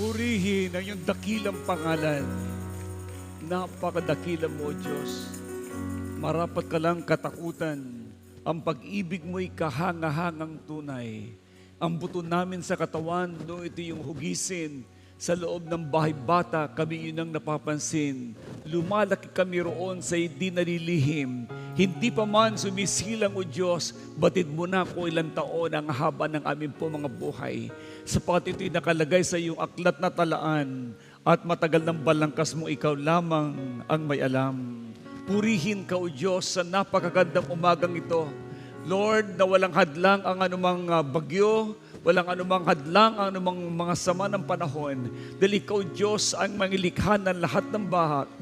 Purihin ang iyong dakilang pangalan. Napakadakila mo, Diyos. Marapat ka lang katakutan. Ang pag-ibig mo'y kahanga-hangang tunay. Ang buto namin sa katawan, no, ito yung hugisin. Sa loob ng bahay bata, kami yun ang napapansin. Lumalaki kami roon sa hindi nalilihim. Hindi pa man sumisilang, O Diyos, batid mo na ko ilang taon ang haba ng aming po mga buhay. Sapagat ito'y nakalagay sa iyong aklat na talaan at matagal ng balangkas mo ikaw lamang ang may alam. Purihin ka, O Diyos, sa napakagandang umagang ito. Lord, na walang hadlang ang anumang bagyo, walang anumang hadlang ang anumang mga sama ng panahon. Dahil ikaw, Diyos, ang mangilikha ng lahat ng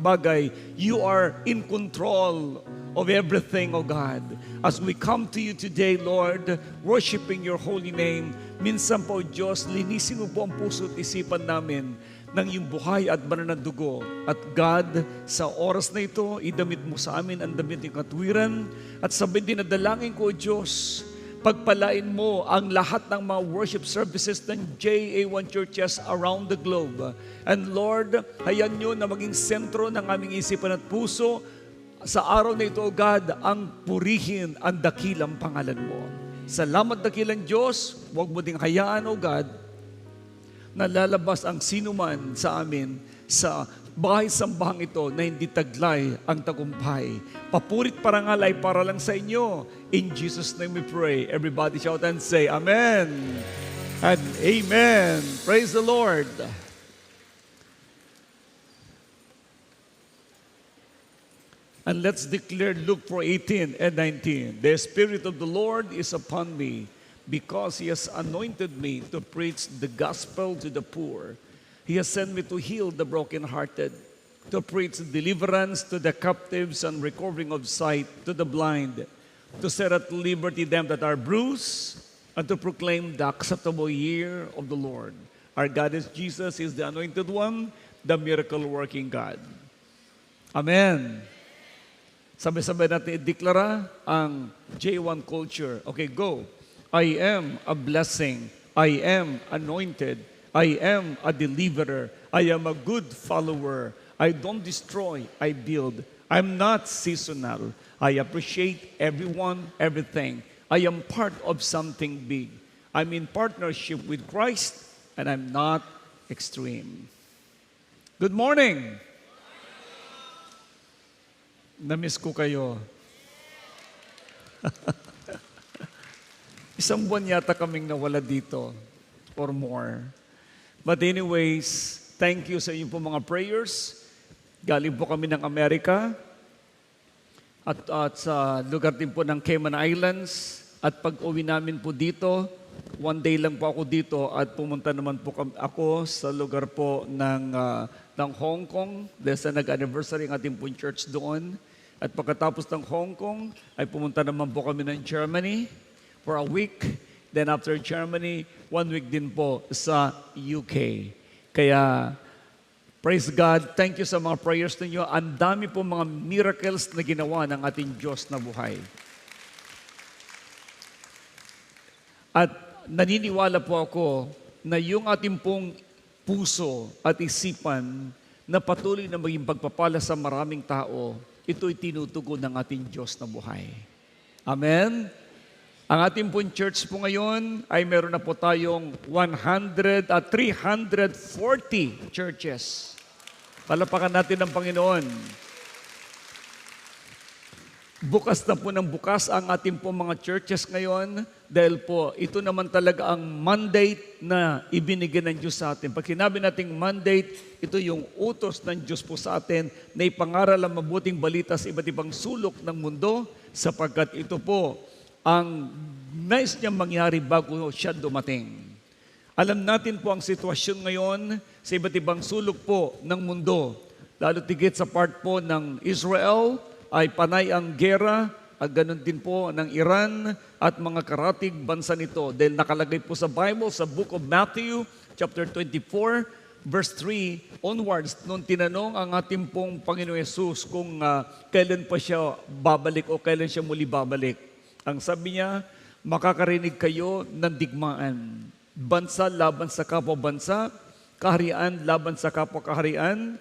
bagay. You are in control of everything, O God. As we come to you today, Lord, worshiping your holy name, minsan po, Diyos, linisin mo po ang puso at isipan namin ng iyong buhay at banal na dugo. At God, sa oras na ito, idamit mo sa amin ang damit ng katwiran at sabay din na dalangin ko, Diyos, pagpalain mo ang lahat ng mga worship services ng JA1 churches around the globe. And Lord, hayaan nyo na maging sentro ng aming isipan at puso sa araw na ito, O God, ang purihin ang dakilang pangalan mo. Salamat dakilang Diyos, huwag mo ding hayaan, O God, na lalabas ang sinuman sa amin sa bahay-sambahang ito na hindi taglay ang tagumpay. Papurit parangal ay para lang sa inyo. In Jesus' name we pray. Everybody shout and say, Amen and Amen. Praise the Lord. And let's declare Luke 4:18 and 19. The Spirit of the Lord is upon me, because He has anointed me to preach the gospel to the poor. He has sent me to heal the brokenhearted, to preach deliverance to the captives and recovering of sight to the blind, to set at liberty them that are bruised, and to proclaim the acceptable year of the Lord. Our God is Jesus, is the anointed one, the miracle-working God. Amen. Sabay-sabay natin ideklara ang J1 culture. Okay, go. I am a blessing. I am anointed. I am a deliverer. I am a good follower. I don't destroy, I build. I'm not seasonal. I appreciate everyone, everything. I am part of something big. I'm in partnership with Christ, and I'm not extreme. Good morning. Namiss ko kayo. Isang buwan yata kaming nawala dito or more. But anyways, thank you sa inyong po mga prayers. Galing po kami ng Amerika at sa lugar din po ng Cayman Islands. At pag-uwi namin po dito, one day lang po ako dito at pumunta naman po ako sa lugar po ng Hong Kong dahil sa nag-anniversary ng ating po church doon. At pagkatapos ng Hong Kong, ay pumunta naman po kami ng Germany for a week. Then after Germany, 1 week din po sa UK. Kaya, praise God, thank you sa mga prayers ninyo. Ang dami po mga miracles na ginawa ng ating Diyos na buhay. At naniniwala po ako na yung ating pong puso at isipan na patuloy na maging pagpapala sa maraming tao, ito'y tinutugon ng ating Diyos na buhay. Amen? Ang ating pong church po ngayon ay meron na po tayong 340 churches. Palapakan natin ang Panginoon. Bukas na po ng bukas ang ating po mga churches ngayon dahil po ito naman talaga ang mandate na ibinigay ng Diyos sa atin. Pag sinabi nating mandate, ito yung utos ng Diyos po sa atin na ipangaral ang mabuting balita sa iba't ibang sulok ng mundo sapagkat ito po ang nais niyang mangyari bago siya dumating. Alam natin po ang sitwasyon ngayon sa iba't ibang sulok po ng mundo. Lalo tigit sa part po ng Israel, ay panay ang gera at ganun din po ng Iran at mga karatig bansa nito. Dahil nakalagay po sa Bible, sa book of Matthew, chapter 24, verse 3 onwards, nung tinanong ang ating pong Panginoon Yesus kung kailan pa siya babalik o kailan siya muli babalik. Ang sabi niya, makakarinig kayo ng digmaan. Bansa laban sa kapwa bansa kaharian laban sa kapwa kaharian,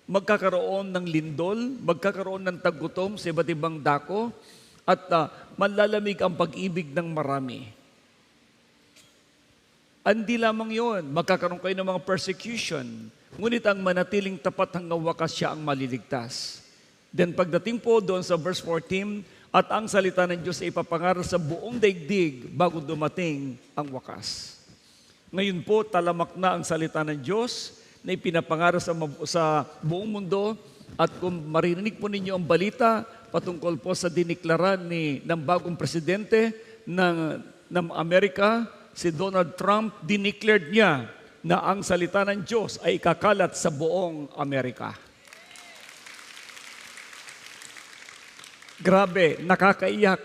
magkakaroon ng lindol, magkakaroon ng taggutom sa iba't ibang dako, at manlalamig ang pag-ibig ng marami. Hindi lamang yon, magkakaroon kayo ng mga persecution, ngunit ang manatiling tapat hanggang wakas siya ang maliligtas. Then pagdating po doon sa verse 14, at ang salita ng Diyos ay ipapangaral sa buong daigdig bago dumating ang wakas. Ngayon po, talamak na ang salita ng Diyos na ipinapangaral sa buong mundo, at kung marinig po ninyo ang balita patungkol po sa diniklaran ng bagong presidente ng Amerika, si Donald Trump, dineclared niya na ang salita ng Diyos ay ikakalat sa buong Amerika. Grabe, nakakaiyak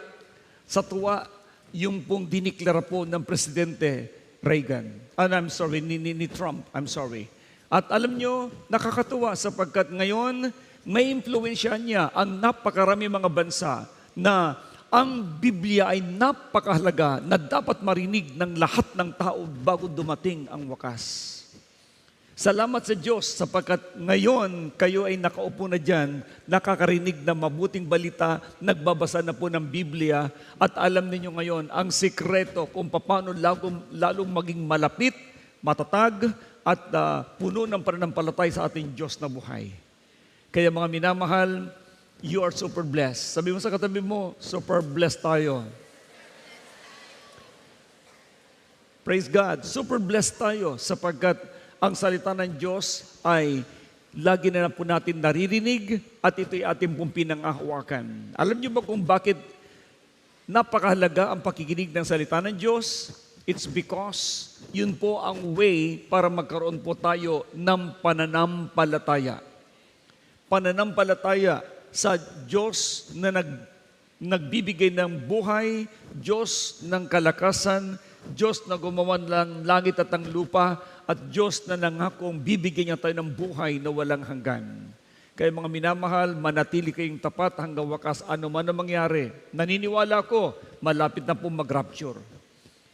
sa tuwa yung pong diniklara po ng Presidente Reagan. Ni Trump, I'm sorry. At alam nyo, nakakatuwa sapagkat ngayon, may impluwensya niya ang napakarami mga bansa na ang Biblia ay napakahalaga na dapat marinig ng lahat ng tao bago dumating ang wakas. Salamat sa Diyos sapagkat ngayon kayo ay nakaupo na dyan, nakakarinig ng mabuting balita, nagbabasa na po ng Biblia, at alam ninyo ngayon ang sikreto kung paano lalong maging malapit, matatag, at puno ng pananampalatay sa ating Diyos na buhay. Kaya mga minamahal, you are super blessed. Sabi mo sa katabi mo, super blessed tayo. Praise God, super blessed tayo sapagkat ang salita ng Diyos ay lagi na po natin naririnig at ito'y ating pong pinangahawakan. Alam niyo ba kung bakit napakahalaga ang pakikinig ng salita ng Diyos? It's because yun po ang way para magkaroon po tayo ng pananampalataya. Pananampalataya sa Diyos na nagbibigay ng buhay, Diyos ng kalakasan, Diyos na gumawa ng langit at ang lupa, at Diyos na nangakong bibigyan niya tayo ng buhay na walang hanggan. Kaya mga minamahal, manatili kayong tapat hanggang wakas ano man ang mangyari. Naniniwala ko, malapit na po mag-rapture.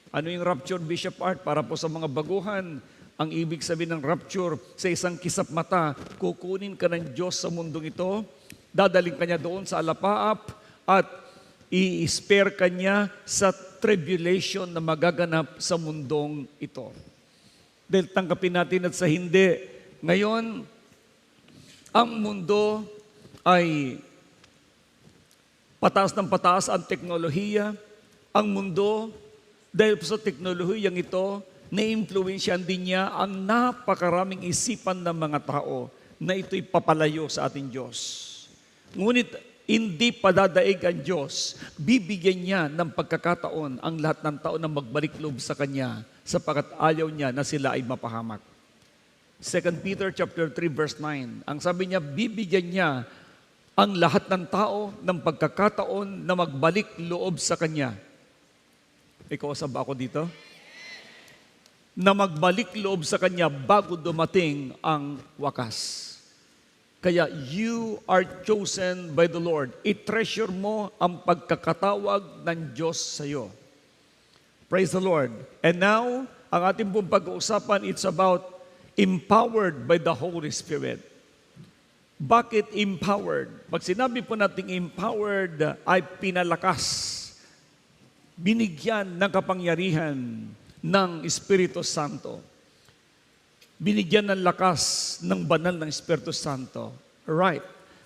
Ano yung rapture, Bishop Art? Para po sa mga baguhan, ang ibig sabihin ng rapture, sa isang kisap mata, kukunin ka ng Diyos sa mundong ito, dadaling ka niya doon sa alapaap, at i-spare ka niya sa tribulation na magaganap sa mundong ito. Dahil tanggapin natin at sa hindi, ngayon, ang mundo ay pataas ng pataas ang teknolohiya. Ang mundo, dahil sa teknolohiyang ito, na-influensyan din niya ang napakaraming isipan ng mga tao na ito'y papalayo sa ating Diyos. Ngunit hindi padadaig ang Diyos, bibigyan niya ng pagkakataon ang lahat ng tao na magbalik loob sa Kanya sapagkat ayaw niya na sila ay mapahamak. 2 Peter chapter 3 verse 9, ang sabi niya, bibigyan niya ang lahat ng tao ng pagkakataon na magbalik loob sa Kanya. Ikaw, ba ako dito? Na magbalik loob sa Kanya bago dumating ang wakas. Kaya you are chosen by the Lord. I-treasure mo ang pagkakatawag ng Diyos sa iyo. Praise the Lord. And now, ang ating pong pag-uusapan, it's about empowered by the Holy Spirit. Bakit empowered? Pag sinabi po nating empowered, ay pinalakas, binigyan ng kapangyarihan ng Espiritu Santo. Binigyan ng lakas ng banal ng Espiritu Santo. Right.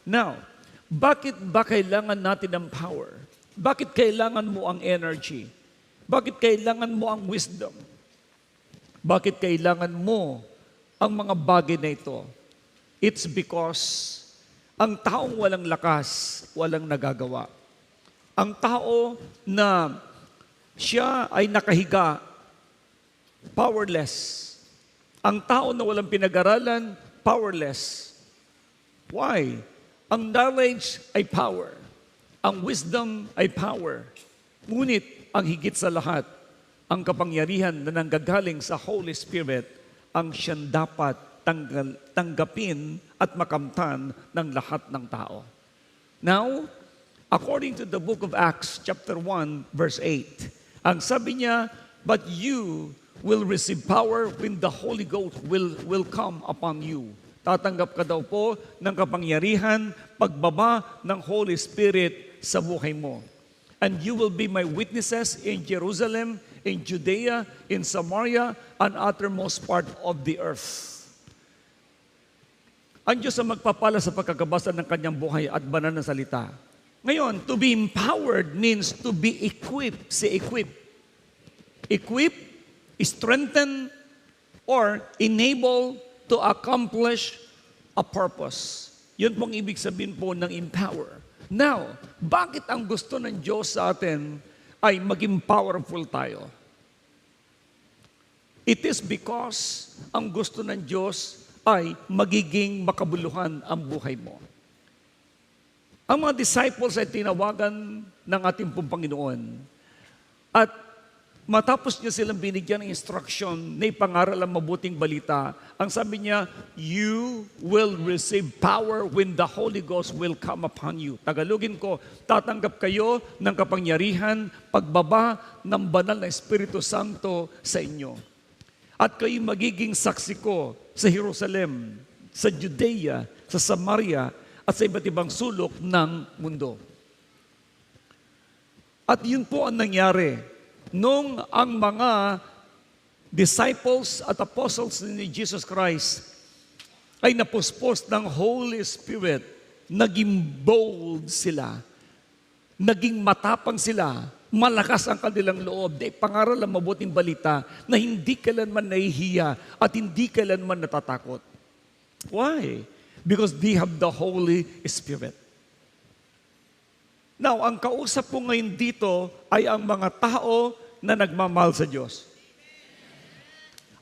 Now, bakit ba kailangan natin ng power? Bakit kailangan mo ang energy? Bakit kailangan mo ang wisdom? Bakit kailangan mo ang mga bagay na ito? It's because ang taong walang lakas, walang nagagawa. Ang tao na siya ay nakahiga, powerless. Ang tao na walang pinag-aralan, powerless. Why? Ang knowledge ay power. Ang wisdom ay power. Ngunit, ang higit sa lahat, ang kapangyarihan na nanggagaling sa Holy Spirit, ang siyang dapat tanggapin at makamtan ng lahat ng tao. Now, according to the book of Acts, chapter 1, verse 8, ang sabi niya, but you will receive power when the Holy Ghost will come upon you. Tatanggap ka daw po ng kapangyarihan, pagbaba ng Holy Spirit sa buhay mo. And you will be my witnesses in Jerusalem, in Judea, in Samaria, and uttermost part of the earth. Ang Diyos ang magpapala sa pagkakabasa ng kanyang buhay at banal na salita. Ngayon, to be empowered means to be equipped. Say equip. Equip, strengthen, or enable to accomplish a purpose. Yun pong ibig sabihin po ng empower. Now, bakit ang gusto ng Diyos sa atin ay maging powerful tayo? It is because ang gusto ng Diyos ay magiging makabuluhan ang buhay mo. Ang mga disciples ay tinawagan ng ating pong Panginoon. At matapos niya silang binigyan ng instruction na ipangaral ang mabuting balita, ang sabi niya, you will receive power when the Holy Ghost will come upon you. Tagalogin ko, tatanggap kayo ng kapangyarihan, pagbaba ng banal na Espiritu Santo sa inyo. At kayo magiging saksi ko sa Jerusalem, sa Judea, sa Samaria, at sa iba't ibang sulok ng mundo. At yun po ang nangyari nung ang mga disciples at apostles ni Jesus Christ ay napuspos ng Holy Spirit, naging bold sila, naging matapang sila, malakas ang kanilang loob, na ipangaral ang mabuting balita na hindi kailanman nahihiya at hindi kailanman natatakot. Why? Because they have the Holy Spirit. Now, ang kausap ko ngayon dito ay ang mga tao na nagmamahal sa Diyos.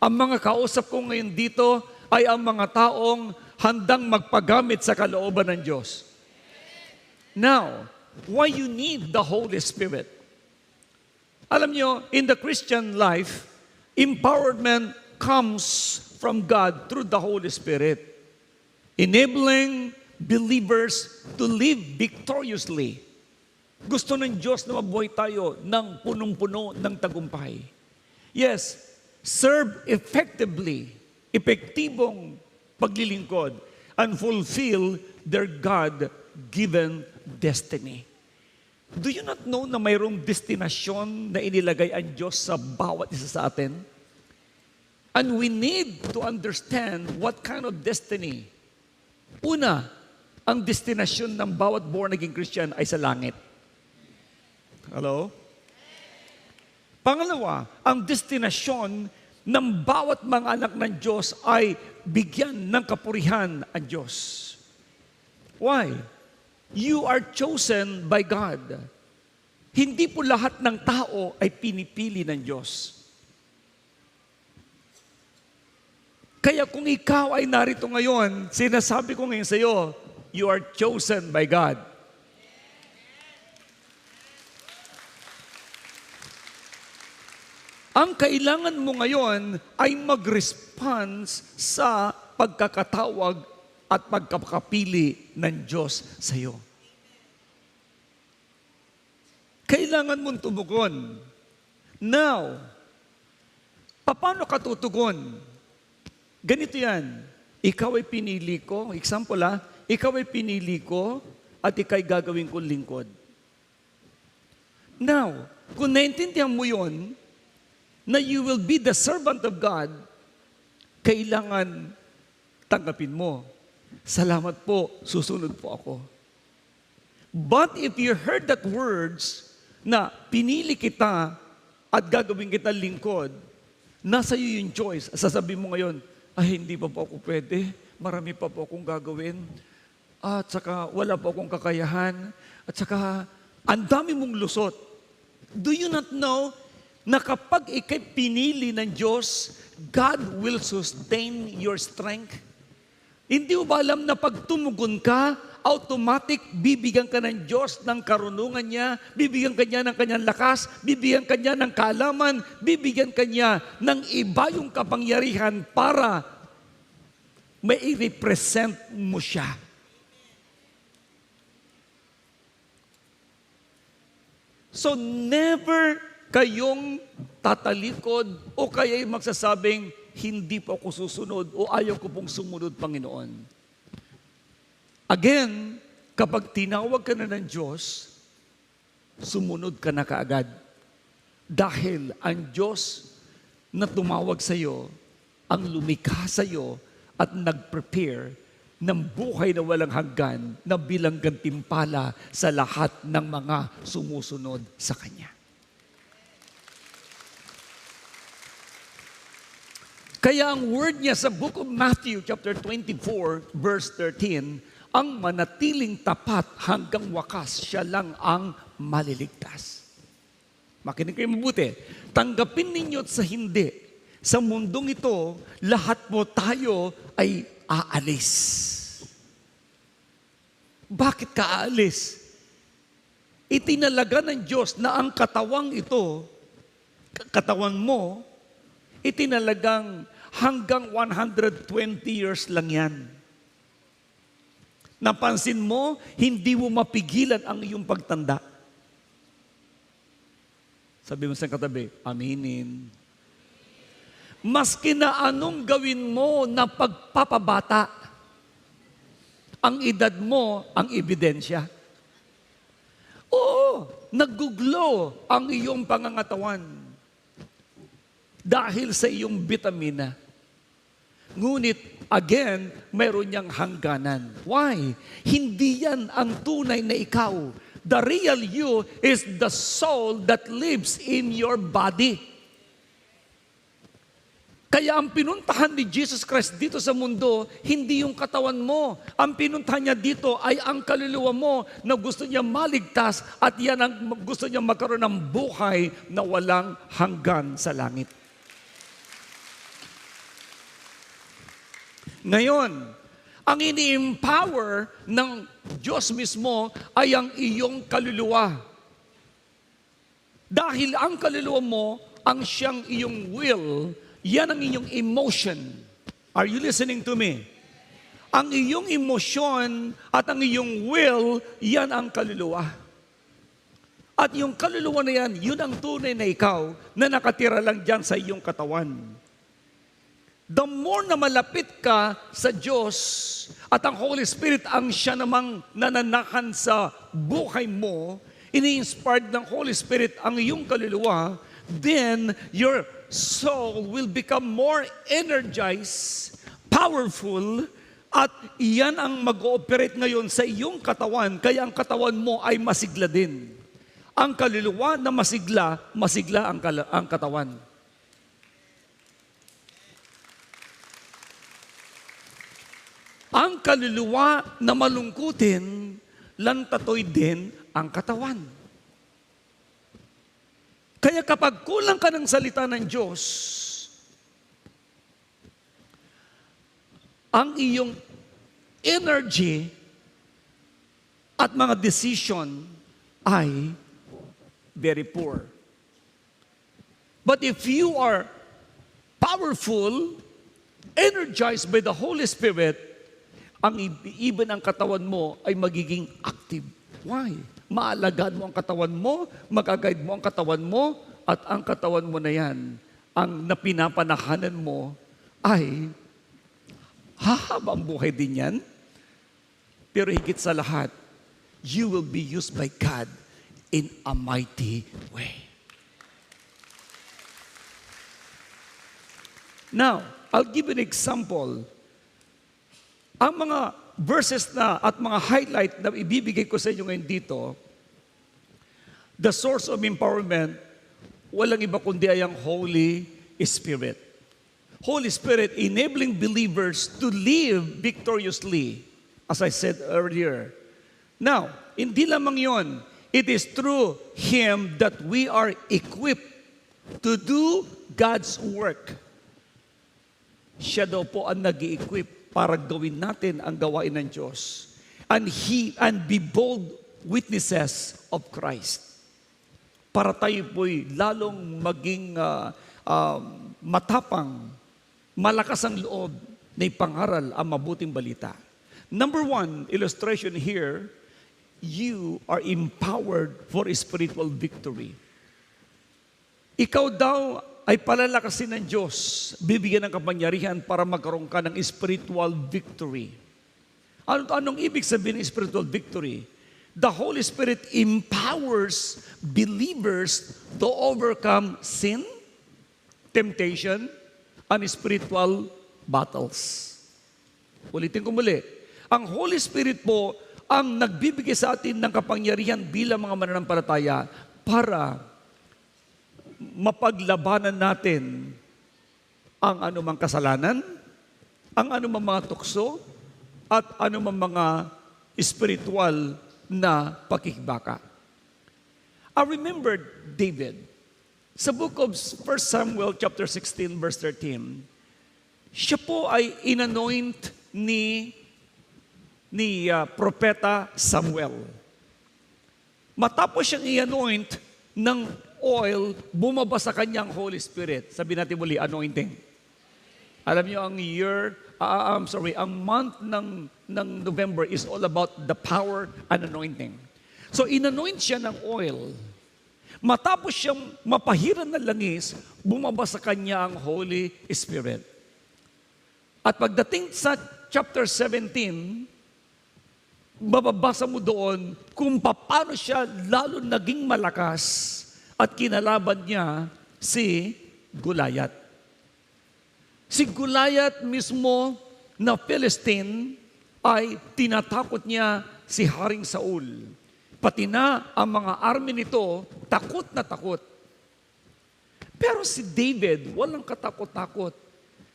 Ang mga kausap ko ngayon dito ay ang mga taong handang magpagamit sa kalooban ng Diyos. Now, why you need the Holy Spirit? Alam nyo, in the Christian life, empowerment comes from God through the Holy Spirit, enabling believers to live victoriously. Gusto ng Diyos na mabuhay tayo ng punong-puno ng tagumpay. Yes, serve effectively, epektibong paglilingkod, and fulfill their God-given destiny. Do you not know na mayroong destinasyon na inilagay ang Diyos sa bawat isa sa atin? And we need to understand what kind of destiny. Una, ang destinasyon ng bawat born-again Christian ay sa langit. Hello? Pangalawa, ang destinasyon ng bawat mga anak ng Diyos ay bigyan ng kapurihan ang Diyos. Why? You are chosen by God. Hindi po lahat ng tao ay pinipili ng Diyos. Kaya kung ikaw ay narito ngayon, sinasabi ko ngayon sa iyo, you are chosen by God. Ang kailangan mo ngayon ay mag-response sa pagkakatawag at pagkakapili ng Diyos sa iyo. Kailangan mong tumugon. Now, paano ka tutugon? Ganito yan. Ikaw ay pinili ko. Example ikaw ay pinili ko at ikaw'y gagawin kong lingkod. Now, kung naintindihan mo yun, na you will be the servant of God, kailangan tanggapin mo. Salamat po, susunod po ako. But if you heard that words na pinili kita at gagawin kita lingkod, nasa iyo yung choice. Sasabihin mo ngayon, ay hindi pa po ako pwede, marami pa po akong gagawin, at saka wala po akong kakayahan, at saka ang dami mong lusot. Do you not know na kapag ikay pinili ng Diyos, God will sustain your strength? Hindi mo ba alam na pag tumugon ka, automatic bibigyan ka ng Diyos ng karunungan niya, bibigyan ka niya ng kanyang lakas, bibigyan ka niya ng kaalaman, bibigyan ka niya ng iba yung kapangyarihan para may i-represent mo siya. So never kayong tatalikod, o kaya'y magsasabing, hindi po ako susunod o ayaw ko pong sumunod, Panginoon. Again, kapag tinawag ka na ng Diyos, sumunod ka na kaagad. Dahil ang Diyos na tumawag sa iyo, ang lumikha sa iyo at nag-prepare ng buhay na walang hanggan na bilang gantimpala sa lahat ng mga sumusunod sa Kanya. Kaya ang word niya sa book of Matthew chapter 24 verse 13, ang manatiling tapat hanggang wakas, siya lang ang maliligtas. Makinig kayo mabuti. Tanggapin ninyo sa hindi. Sa mundong ito, lahat po tayo ay aalis. Bakit ka aalis? Itinalaga ng Diyos na ang katawang ito, katawan mo, itinalagang hanggang 120 years lang yan. Napansin mo, hindi mo mapigilan ang iyong pagtanda. Sabi mo sa katabi, aminin. Maski na anong gawin mo na pagpapabata, ang edad mo ang ebidensya. Oo, naguglo ang iyong pangangatawan dahil sa iyong bitamina. Ngunit, again, mayroon niyang hangganan. Why? Hindi yan ang tunay na ikaw. The real you is the soul that lives in your body. Kaya ang pinuntahan ni Jesus Christ dito sa mundo, hindi yung katawan mo. Ang pinuntahan niya dito ay ang kaluluwa mo na gusto niya maligtas at yan ang gusto niya magkaroon ng buhay na walang hanggan sa langit. Ngayon, ang ini-empower ng Diyos mismo ay ang iyong kaluluwa. Dahil ang kaluluwa mo, ang siyang iyong will, yan ang iyong emotion. Are you listening to me? Ang iyong emosyon at ang iyong will, yan ang kaluluwa. At yung kaluluwa na yan, yun ang tunay na ikaw na nakatira lang dyan sa iyong katawan. The more na malapit ka sa Diyos at ang Holy Spirit ang siya namang nananakan sa buhay mo, ini-inspired ng Holy Spirit ang iyong kaluluwa, then your soul will become more energized, powerful, at iyan ang mag-ooperate ngayon sa iyong katawan, kaya ang katawan mo ay masigla din. Ang kaluluwa na masigla, masigla ang katawan. Ang kaluluwa na malungkutin, lantatoy din ang katawan. Kaya kapag kulang ka ng salita ng Diyos, ang iyong energy at mga decision ay very poor. But if you are powerful, energized by the Holy Spirit, ang even ang katawan mo ay magiging active. Why? Maalagaan mo ang katawan mo, mag-guide mo ang katawan mo, at ang katawan mo na yan, ang napinapanahanan mo ay hahabang buhay din yan. Pero higit sa lahat, you will be used by God in a mighty way. Now, I'll give an example. Ang mga verses na at mga highlight na ibibigay ko sa inyo ngayon dito, the source of empowerment, walang iba kundi ay ang Holy Spirit. Holy Spirit enabling believers to live victoriously, as I said earlier. Now, hindi lamang yon, it is through Him that we are equipped to do God's work. Siya daw po ang nag-i-equip para gawin natin ang gawain ng Diyos. And be bold witnesses of Christ. Para tayo po'y lalong maging matapang, malakas ang loob na ipangaral ang mabuting balita. Number one, illustration here, you are empowered for spiritual victory. ikaw daw ay palalakasin ng Diyos, bibigyan ng kapangyarihan para magkaroon ka ng spiritual victory. Anong ibig sabihin ng spiritual victory? The Holy Spirit empowers believers to overcome sin, temptation, and spiritual battles. Ulitin ko muli. Ang Holy Spirit po ang nagbibigay sa atin ng kapangyarihan bilang mga mananampalataya para mapaglabanan natin ang anumang kasalanan, ang anumang mga tukso, at anumang mga spiritual na pakikibaka. I remember David. Sa book of 1 Samuel chapter 16 verse 13, siya po ay inanoint ni Propeta Samuel. Matapos siyang i-anoint ng oil, bumaba sa kanyang Holy Spirit. Sabi natin muli, anointing. Alam niyo, ang month ng November is all about the power and anointing. So, inanoint siya ng oil. Matapos siyang mapahiran ng langis, bumaba sa kanya ang Holy Spirit. At pagdating sa chapter 17, mababasa mo doon kung paano siya lalo naging malakas at kinalaban niya si Goliath. Si Goliath mismo na Philistine ay tinatakot niya si Haring Saul. Pati na ang mga army nito, takot na takot. Pero si David, walang katakot-takot.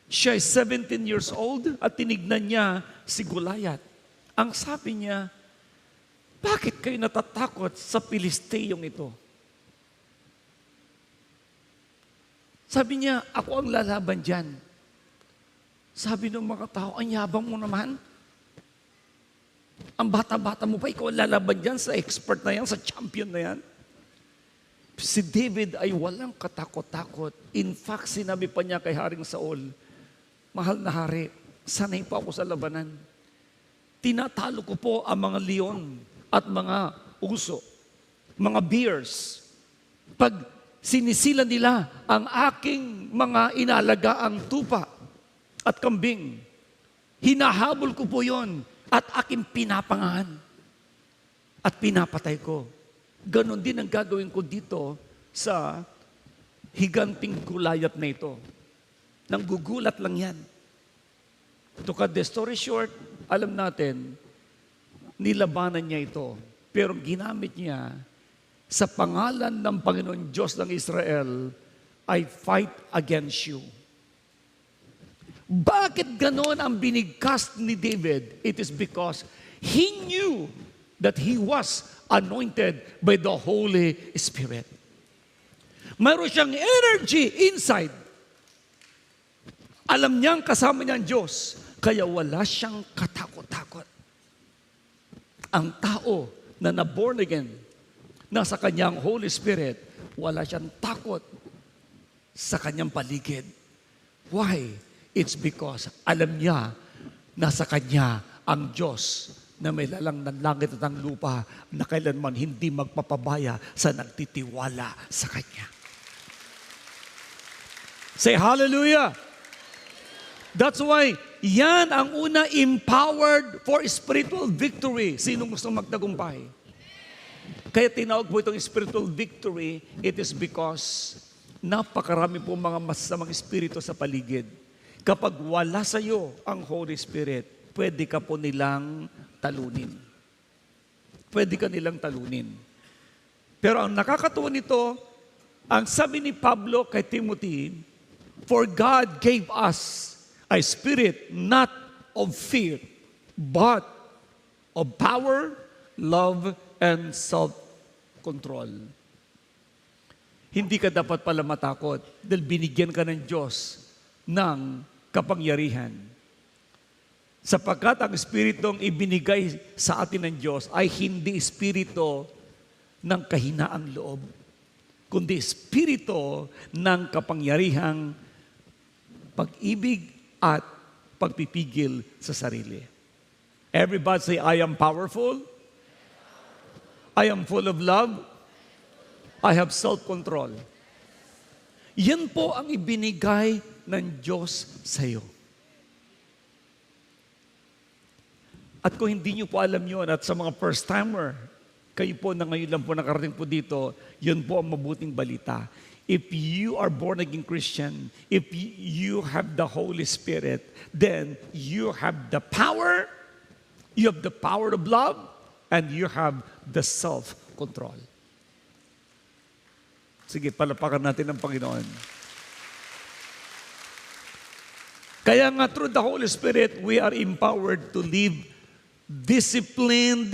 Siya ay 17 years old at tinignan niya si Goliath. Ang sabi niya, bakit kayo natatakot sa Pilisteyong ito? Sabi niya, ako ang lalaban dyan. Sabi ng mga tao, ang yabang mo naman. Ang bata-bata mo pa, ikaw ang lalaban dyan sa expert na yan, sa champion na yan. Si David ay walang katakot-takot. In fact, sinabi pa niya kay Haring Saul, mahal na hari, sanay pa ako sa labanan. Tinatalo ko po ang mga leon at mga uso, mga bears. Pag sinisilan nila ang aking mga inalagaang tupa at kambing, hinahabol ko po yon at aking pinapangahan at pinapatay ko. Ganon din ang gagawin ko dito sa higanting Goliath na ito. Nanggugulat lang yan. To cut the story short, alam natin, nilabanan niya ito. Pero ginamit niya sa pangalan ng Panginoon Diyos ng Israel, I fight against you. Bakit ganon ang binigkas ni David? It is because he knew that he was anointed by the Holy Spirit. Mayroon siyang energy inside. Alam niyang kasama niya ang Diyos, kaya wala siyang katakot-takot. Ang tao na na-born again, nasa kanyang Holy Spirit, wala siyang takot sa kanyang paligid. Why? It's because alam niya, nasa kanya ang Diyos na may lalang ng langit at ang lupa na kailanman hindi magpapabaya sa nagtitiwala sa Kanya. Say hallelujah! That's why, yan ang una empowered for spiritual victory. Sinong gusto magtagumpay? Kaya tinawag po itong spiritual victory, it is because napakarami po mga masamang espiritu sa paligid. Kapag wala sa iyo ang Holy Spirit, pwede ka po nilang talunin. Pwede ka nilang talunin. Pero ang nakakatuwa nito, ang sabi ni Pablo kay Timothy, for God gave us a spirit not of fear, but of power, love, and self-control. Hindi ka dapat pala matakot dahil binigyan ka ng Diyos ng kapangyarihan. Sapagkat ang espiritong ibinigay sa atin ng Diyos ay hindi espiritu ng kahinaang loob, kundi espiritu ng kapangyarihang pag-ibig at pagpipigil sa sarili. Everybody say, I am powerful. I am full of love. I have self-control. Yan po ang ibinigay ng Diyos sa iyo. At kung hindi nyo po alam yun, at sa mga first-timer, kayo po na ngayon lang po nakarating po dito, yun po ang mabuting balita. If you are born-again Christian, if you have the Holy Spirit, then you have the power of love, and you have the self-control. Sige, palapakan natin ang Panginoon. Kaya nga, through the Holy Spirit, we are empowered to live disciplined,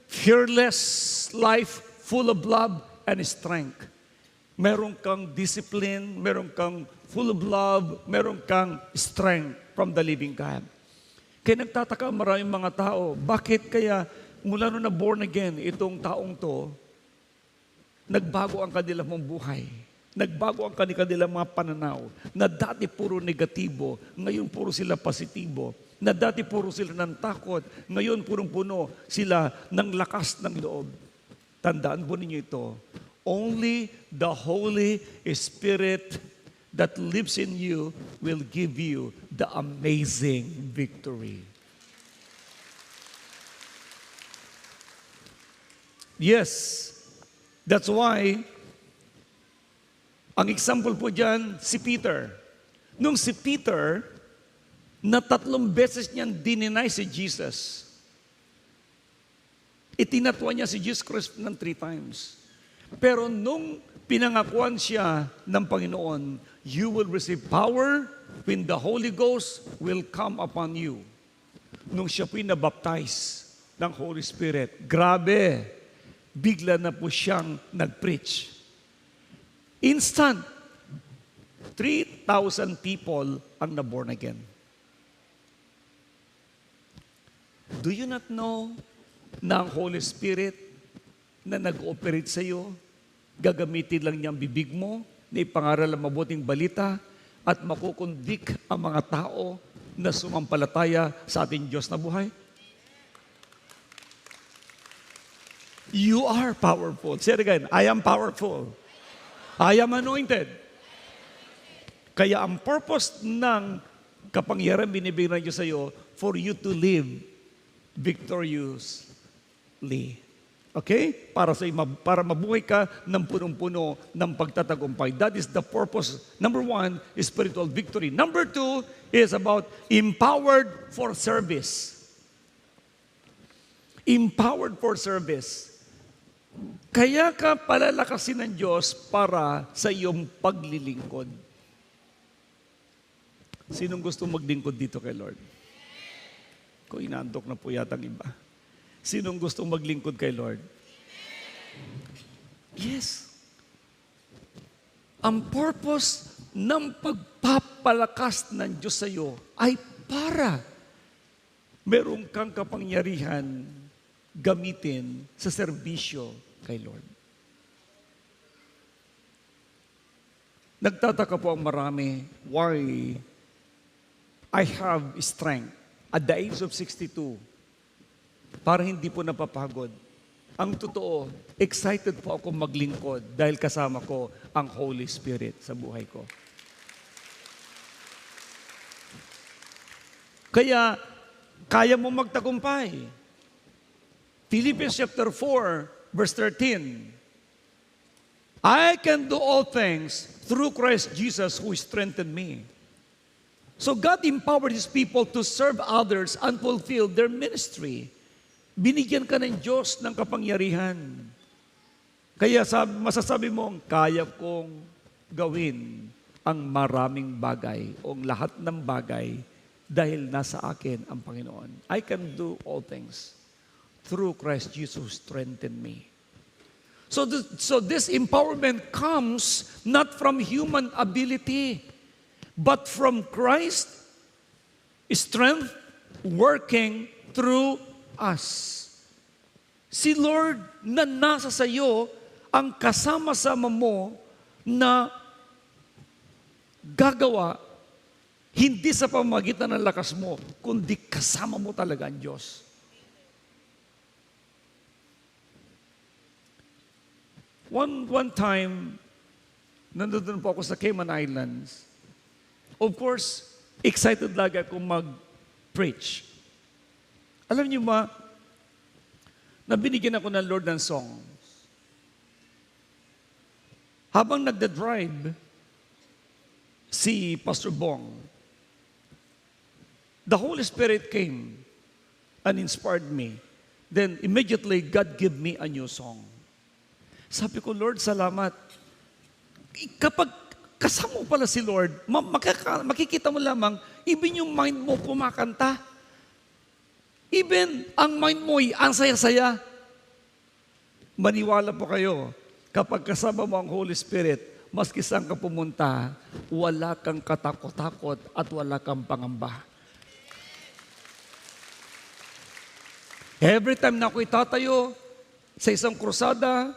fearless life full of love and strength. Meron kang discipline, meron kang full of love, meron kang strength from the living God. Kaya nagtataka maraming mga tao, bakit kaya mula nung na born again, itong taong to, nagbago ang kanilang buhay. Nagbago ang kanilang mga pananaw, na dati puro negatibo, ngayon puro sila positibo. Na dati puro sila ng takot, ngayon punong-puno sila ng lakas ng loob. Tandaan po ninyo ito, only the Holy Spirit that lives in you will give you the amazing victory. Yes, that's why, ang example po dyan, si Peter. Nung si Peter, na 3 beses niyang dininay si Jesus. Itinatwa niya si Jesus Christ ng 3 times. Pero nung pinangakuan siya ng Panginoon, you will receive power when the Holy Ghost will come upon you. Nung siya po'y nabaptize ng Holy Spirit, grabe, bigla na po siyang nag-preach. Instant, 3,000 people ang na-born again. Do you not know na ang Holy Spirit na nag-ooperate sa iyo, gagamitin lang niya ang bibig mo na ipangaral ang mabuting balita at makukonvict ang mga tao na sumampalataya sa ating Diyos na buhay? You are powerful. Say it again, I am powerful. I am anointed. Kaya ang purpose ng kapangyarihan binibigyan ng Diyos sa iyo for you to live victoriously. Okay? Para mabuhay ka ng punong-puno ng pagtatagumpay. That is the purpose. Number 1 is spiritual victory. Number 2 is about empowered for service. Empowered for service. Kaya ka palalakasin ng Diyos para sa iyong paglilingkod. Sinong gusto maglingkod dito kay Lord? Kung inaantok na po yatang iba. Sinong gustong maglingkod kay Lord? Yes. Ang purpose ng pagpapalakas ng Diyos sa iyo ay para meron kang kapangyarihan gamitin sa serbisyo kay Lord. Nagtataka po ang marami, why I have strength at the age of 62, para hindi po napapagod. Ang totoo, excited po ako maglingkod dahil kasama ko ang Holy Spirit sa buhay ko. Kaya, kaya mo magtagumpay. Philippians chapter 4, verse 13. I can do all things through Christ Jesus who strengthened me. So God empowered His people to serve others and fulfill their ministry. Binigyan ka ng Diyos ng kapangyarihan. Kaya masasabi mo, kaya kong gawin ang maraming bagay o lahat ng bagay dahil nasa akin ang Panginoon. I can do all things through Christ Jesus who strengthened me. So this empowerment comes not from human ability, but from Christ, strength working through us. Si Lord na nasa sa iyo ang kasama-sama mo na gagawa hindi sa pamamagitan ng lakas mo, kundi kasama mo talaga ang Diyos. One time, nandun po ako sa Cayman Islands. Of course, excited lagi ako mag-preach. Alam niyo ba, na binigyan ako ng Lord ng songs. Habang nagda-drive, si Pastor Bong, the Holy Spirit came and inspired me. Then immediately, God gave me a new song. Sabi ko, Lord, salamat. Kapag kasama mo pala si Lord, makikita mo lamang, even yung mind mo kumakanta. Even ang mind mo ang saya-saya. Maniwala po kayo, kapag kasama mo ang Holy Spirit, maski saan ka pumunta, wala kang katakot-takot at wala kang pangamba. Every time na ako'y tatayo sa isang krusada,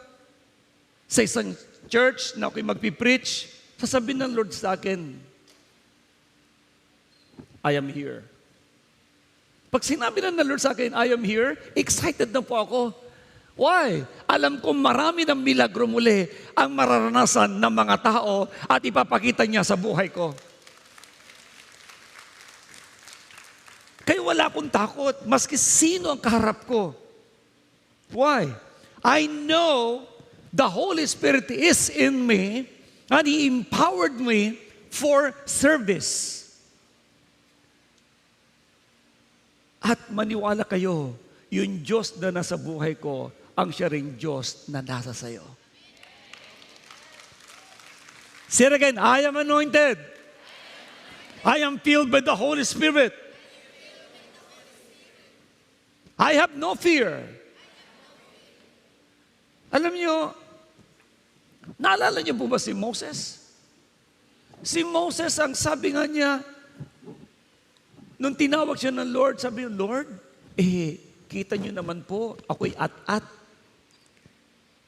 sa isang church na ako'y magpipreach, sasabihin ng Lord sa akin, I am here. Pag sinabi na ng Lord sa akin, I am here, excited na po ako. Why? Alam ko marami ng milagro muli ang mararanasan ng mga tao at ipapakita niya sa buhay ko. Kaya wala akong takot, maski sino ang kaharap ko. Why? I know the Holy Spirit is in me and He empowered me for service. At maniwala kayo, yung Diyos na nasa buhay ko, ang siya ring Diyos na nasa sayo. Say it again, I am anointed. I am filled by the Holy Spirit. I have no fear. Alam niyo, naalala niyo po ba si Moses? Si Moses, ang sabi nga niya, nung tinawag siya ng Lord, sabi niya, Lord, kita niyo naman po, ako'y at-at.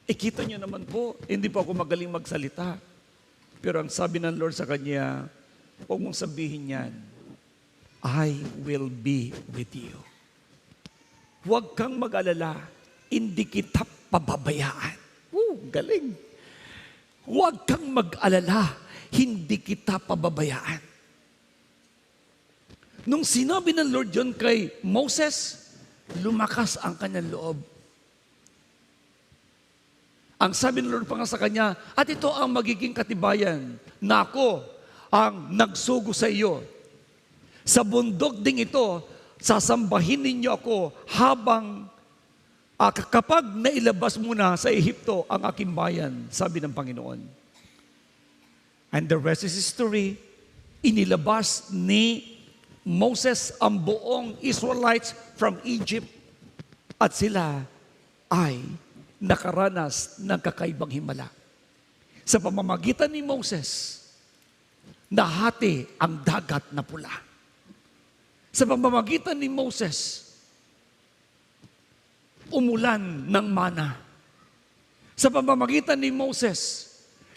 Kita niyo naman po, hindi po ako magaling magsalita. Pero ang sabi ng Lord sa kanya, huwag mong sabihin yan, I will be with you. Huwag kang mag-alala, hindi kita pababayaan. Galing. Huwag kang mag-alala, hindi kita pababayaan. Nung sinabi ng Lord yun kay Moses, lumakas ang kanyang loob. Ang sabi ng Lord pa nga sa kanya, at ito ang magiging katibayan na ako ang nagsugo sa iyo. Sa bundok ding ito, sasambahin ninyo ako habang kapag nailabas muna sa Ehipto ang aking bayan, sabi ng Panginoon. And the rest is history. Inilabas ni Moses ang buong Israelites from Egypt at sila ay nakaranas ng kakaibang himala. Sa pamamagitan ni Moses, nahati ang dagat na pula. Sa pamamagitan ni Moses, umulan ng mana. Sa pamamagitan ni Moses,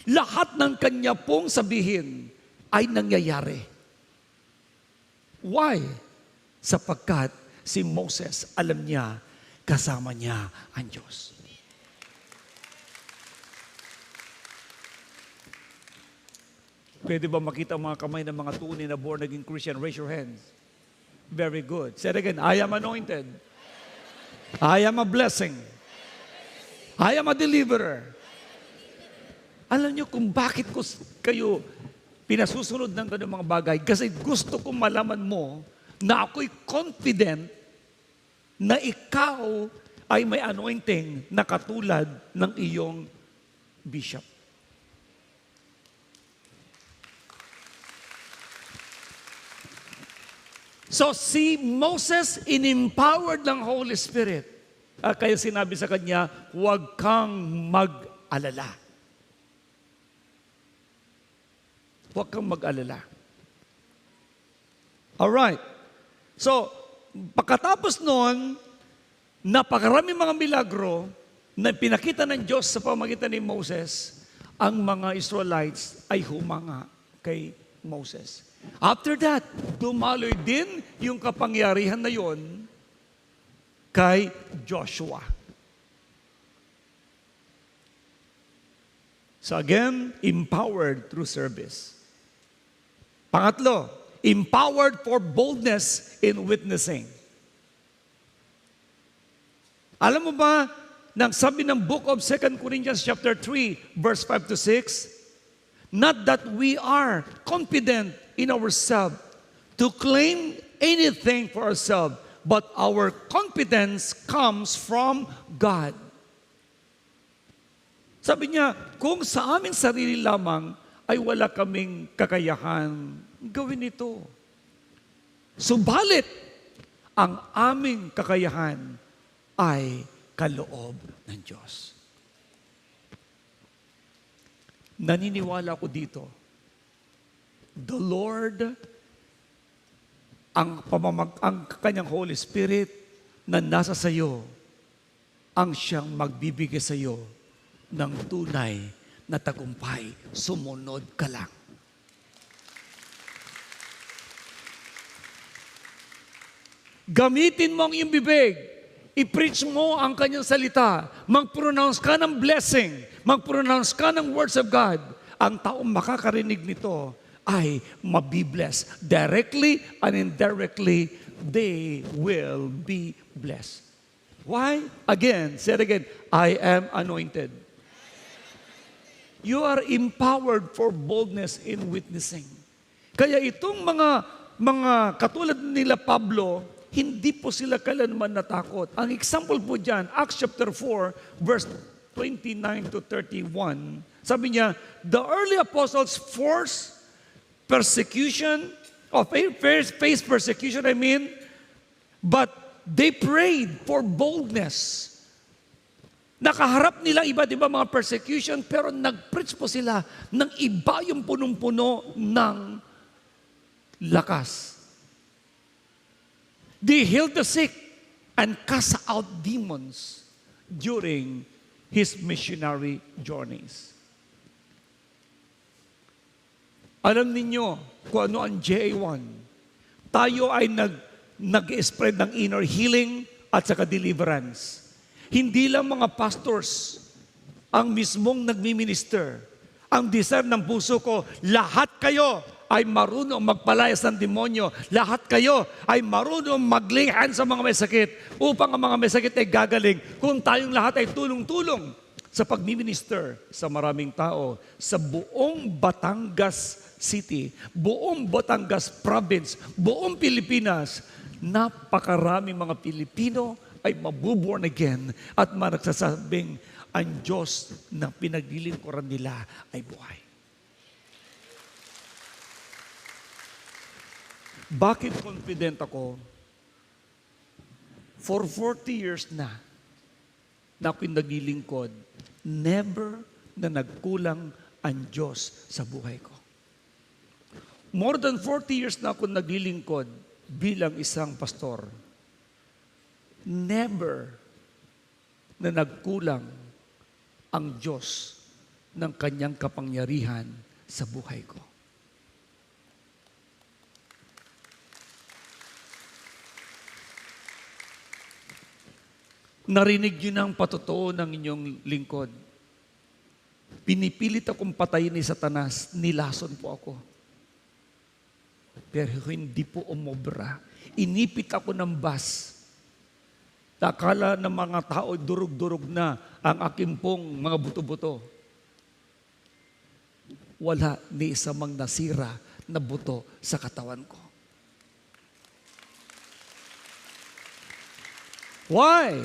lahat ng kanya pong sabihin ay nangyayari. Why? Sapagkat si Moses, alam niya, kasama niya ang Diyos. Pwede ba makita ang mga kamay ng mga tunay na born again Christian? Raise your hands. Very good. Say it again, I am anointed. I am a blessing. I am a deliverer. Alam niyo kung bakit ko kayo pinasusunod ng ganung mga bagay? Kasi gusto kong malaman mo na ako'y confident na ikaw ay may anointing na katulad ng iyong bishop. So si Moses in-empowered ng Holy Spirit. Kaya sinabi sa kanya, huwag kang mag-alala. Huwag kang mag-alala. Alright. So, pagkatapos noon, napakarami mga milagro na pinakita ng Diyos sa pamamagitan ni Moses, ang mga Israelites ay humanga kay Moses. After that, dumaloy din yung kapangyarihan na yon kay Joshua. So again, empowered through service. Pangatlo, empowered for boldness in witnessing. Alam mo ba, nang sabi ng book of 2 Corinthians chapter 3, verse 5 to 6, not that we are confident in ourselves to claim anything for ourselves, but our confidence comes from God. Sabi niya, kung sa aming sarili lamang ay wala kaming kakayahan, gawin ito. Subalit, ang aming kakayahan ay kaloob ng Diyos. Naniniwala ko dito, the Lord, ang kanyang Holy Spirit na nasa sayo, ang siyang magbibigay sa iyo ng tunay na tagumpay. Sumunod ka lang. Gamitin mo ang iyong bibig. I-preach mo ang kanyang salita. Mag-pronounce ka ng blessing. Mag-pronounce ka ng words of God. Ang taong makakarinig nito ay mabibless. Directly and indirectly, they will be blessed. Why? Again, say it again, I am anointed. You are empowered for boldness in witnessing. Kaya itong mga katulad nila Pablo, hindi po sila kailanman natakot. Ang example po dyan, Acts chapter 4, verse 29 to 31, sabi niya, the early apostles faced persecution, but they prayed for boldness. Nakaharap nila iba't iba mga persecution, pero nag-preach po sila ng iba yung punong-puno ng lakas. They healed the sick and cast out demons during his missionary journeys. Alam ninyo kung ano ang JA1. Tayo ay nag-spread ng inner healing at saka deliverance. Hindi lang mga pastors ang mismong nagmi-minister. Ang desire ng puso ko, lahat kayo ay marunong magpalayas ng demonyo. Lahat kayo ay marunong maglihan sa mga may sakit upang ang mga may sakit ay gagaling. Kung tayong lahat ay tulong-tulong sa pagmi-minister sa maraming tao, sa buong Batangas City, buong Batangas Province, buong Pilipinas, napakaraming mga Pilipino ay mabuborn again at managsasabing ang Diyos na pinaglilingkuran nila ay buhay. Bakit confident ako? For 40 years na ako'y naglilingkod, never na nagkulang ang Diyos sa buhay ko. More than 40 years na ako naglilingkod bilang isang pastor. Never na nagkulang ang Diyos ng kanyang kapangyarihan sa buhay ko. Narinig yun ang patotoo ng inyong lingkod. Pinipilit akong patayin ni Satanas, nilason po ako. Pero hindi po umobra. Inipit ako ng bus. Akala ng mga tao, durug-durug na ang aking pong mga buto-buto. Wala ni isa mang nasira na buto sa katawan ko. Why?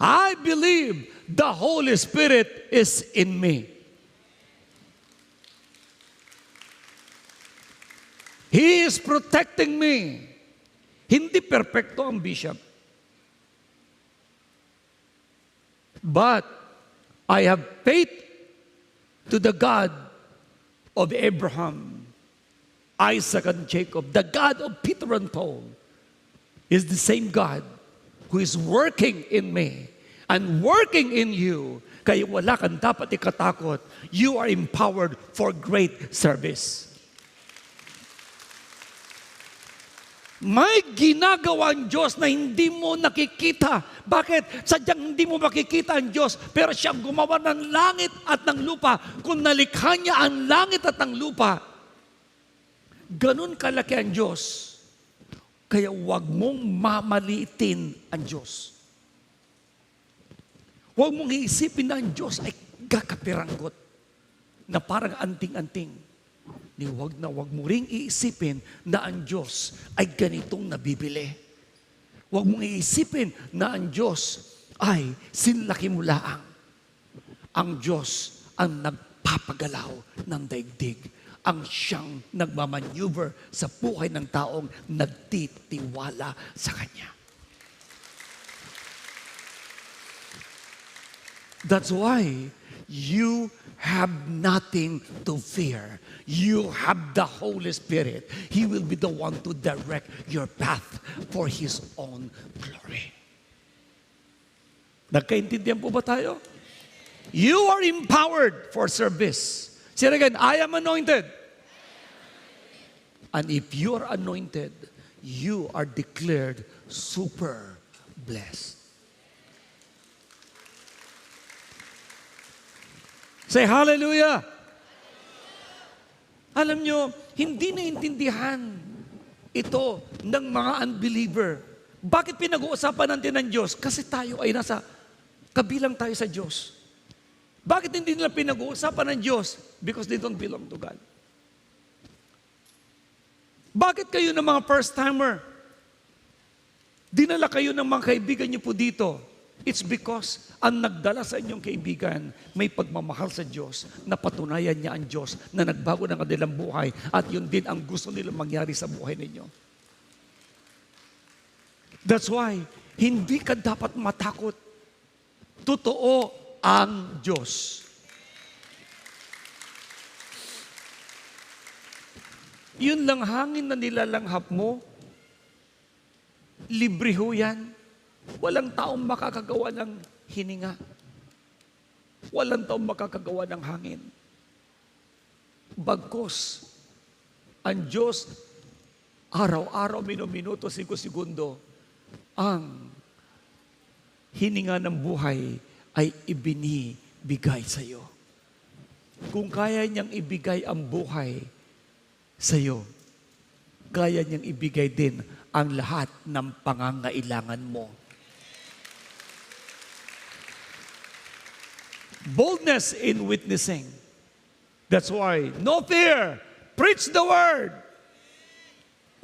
I believe the Holy Spirit is in me. He is protecting me. Hindi perfecto ang bishop. But I have faith to the God of Abraham, Isaac, and Jacob. The God of Peter and Paul is the same God who is working in me and working in you. Kaya wala kang dapat ikatakot. You are empowered for great service. May ginagawa ang Diyos na hindi mo nakikita. Bakit? Sadyang hindi mo makikita ang Diyos, pero siya gumawa ng langit at ng lupa. Kung nalikha niya ang langit at ang lupa, ganun kalaki ang Diyos. Kaya huwag mong mamaliitin ang Diyos. Huwag mong iisipin na ang Diyos ay kakapiranggot na parang anting-anting. Huwag mo ring iisipin na ang Diyos ay ganitong nabibili. Huwag mong iisipin na ang Diyos ay sinlaki mo laang. Ang Diyos ang nagpapagalaw ng daigdig. Ang siyang nagmamaneuver sa buhay ng taong nagtitiwala sa Kanya. That's why you have nothing to fear. You have the Holy Spirit. He will be the one to direct your path for His own glory. Nagkaintindihan po ba tayo? You are empowered for service. Say again, I am anointed. And if you are anointed, you are declared super blessed. Say hallelujah. Alam nyo, hindi naintindihan ito ng mga unbeliever. Bakit pinag-uusapan natin ng Diyos? Kasi tayo ay kabilang tayo sa Diyos. Bakit hindi nila pinag-uusapan ng Diyos? Because they don't belong to God. Bakit kayo ng mga first-timer? Dinala kayo ng mga kaibigan niyo po dito. It's because ang nagdala sa inyong kaibigan may pagmamahal sa Diyos, na patunayan niya ang Diyos na nagbago ng kanilang buhay at yun din ang gusto nilang mangyari sa buhay ninyo. That's why, hindi ka dapat matakot. Totoo ang Diyos. Yun lang hangin na nilalanghap mo, libre ho yan. Walang taong makakagawa ng hininga. Walang taong makakagawa ng hangin. Bagkus, ang Diyos, araw-araw, minuto, segundo, ang hininga ng buhay ay ibinibigay sa iyo. Kung kaya niyang ibigay ang buhay sa iyo, kaya niyang ibigay din ang lahat ng pangangailangan mo. Boldness in witnessing. That's why, no fear. Preach the word.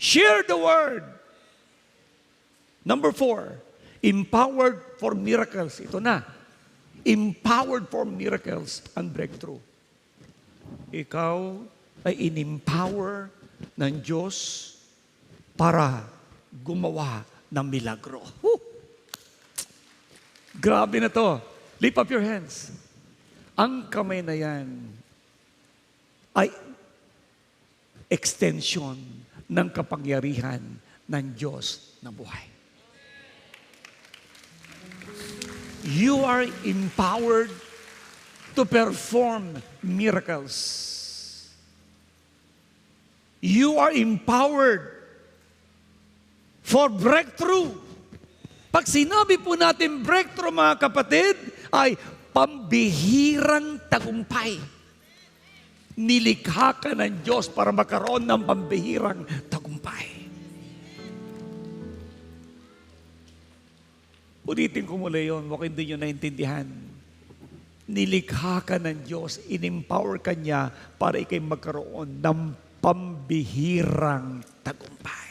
Share the word. Number 4, empowered for miracles. Ito na. Empowered for miracles and breakthrough. Ikaw ay in-empower ng Diyos para gumawa ng milagro. Woo! Grabe na to. Lift up your hands. Ang kamay na yan ay extension ng kapangyarihan ng Diyos na buhay. You are empowered to perform miracles. You are empowered for breakthrough. Pag sinabi po natin breakthrough, mga kapatid, ay pambihirang tagumpay. Nilikha ka ng Diyos para makaroon ng pambihirang tagumpay. Ulitin ko mula yun, baka hindi nyo naintindihan. Nilikha ka ng Diyos, in-empower ka niya para ikay magkaroon ng pambihirang tagumpay.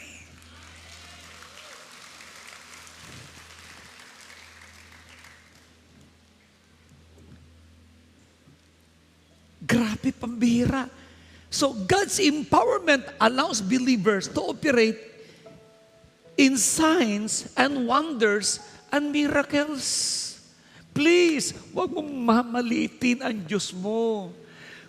Grabe, pambihira. So God's empowerment allows believers to operate in signs and wonders and miracles. Please, huwag mong mamaliitin ang Diyos mo.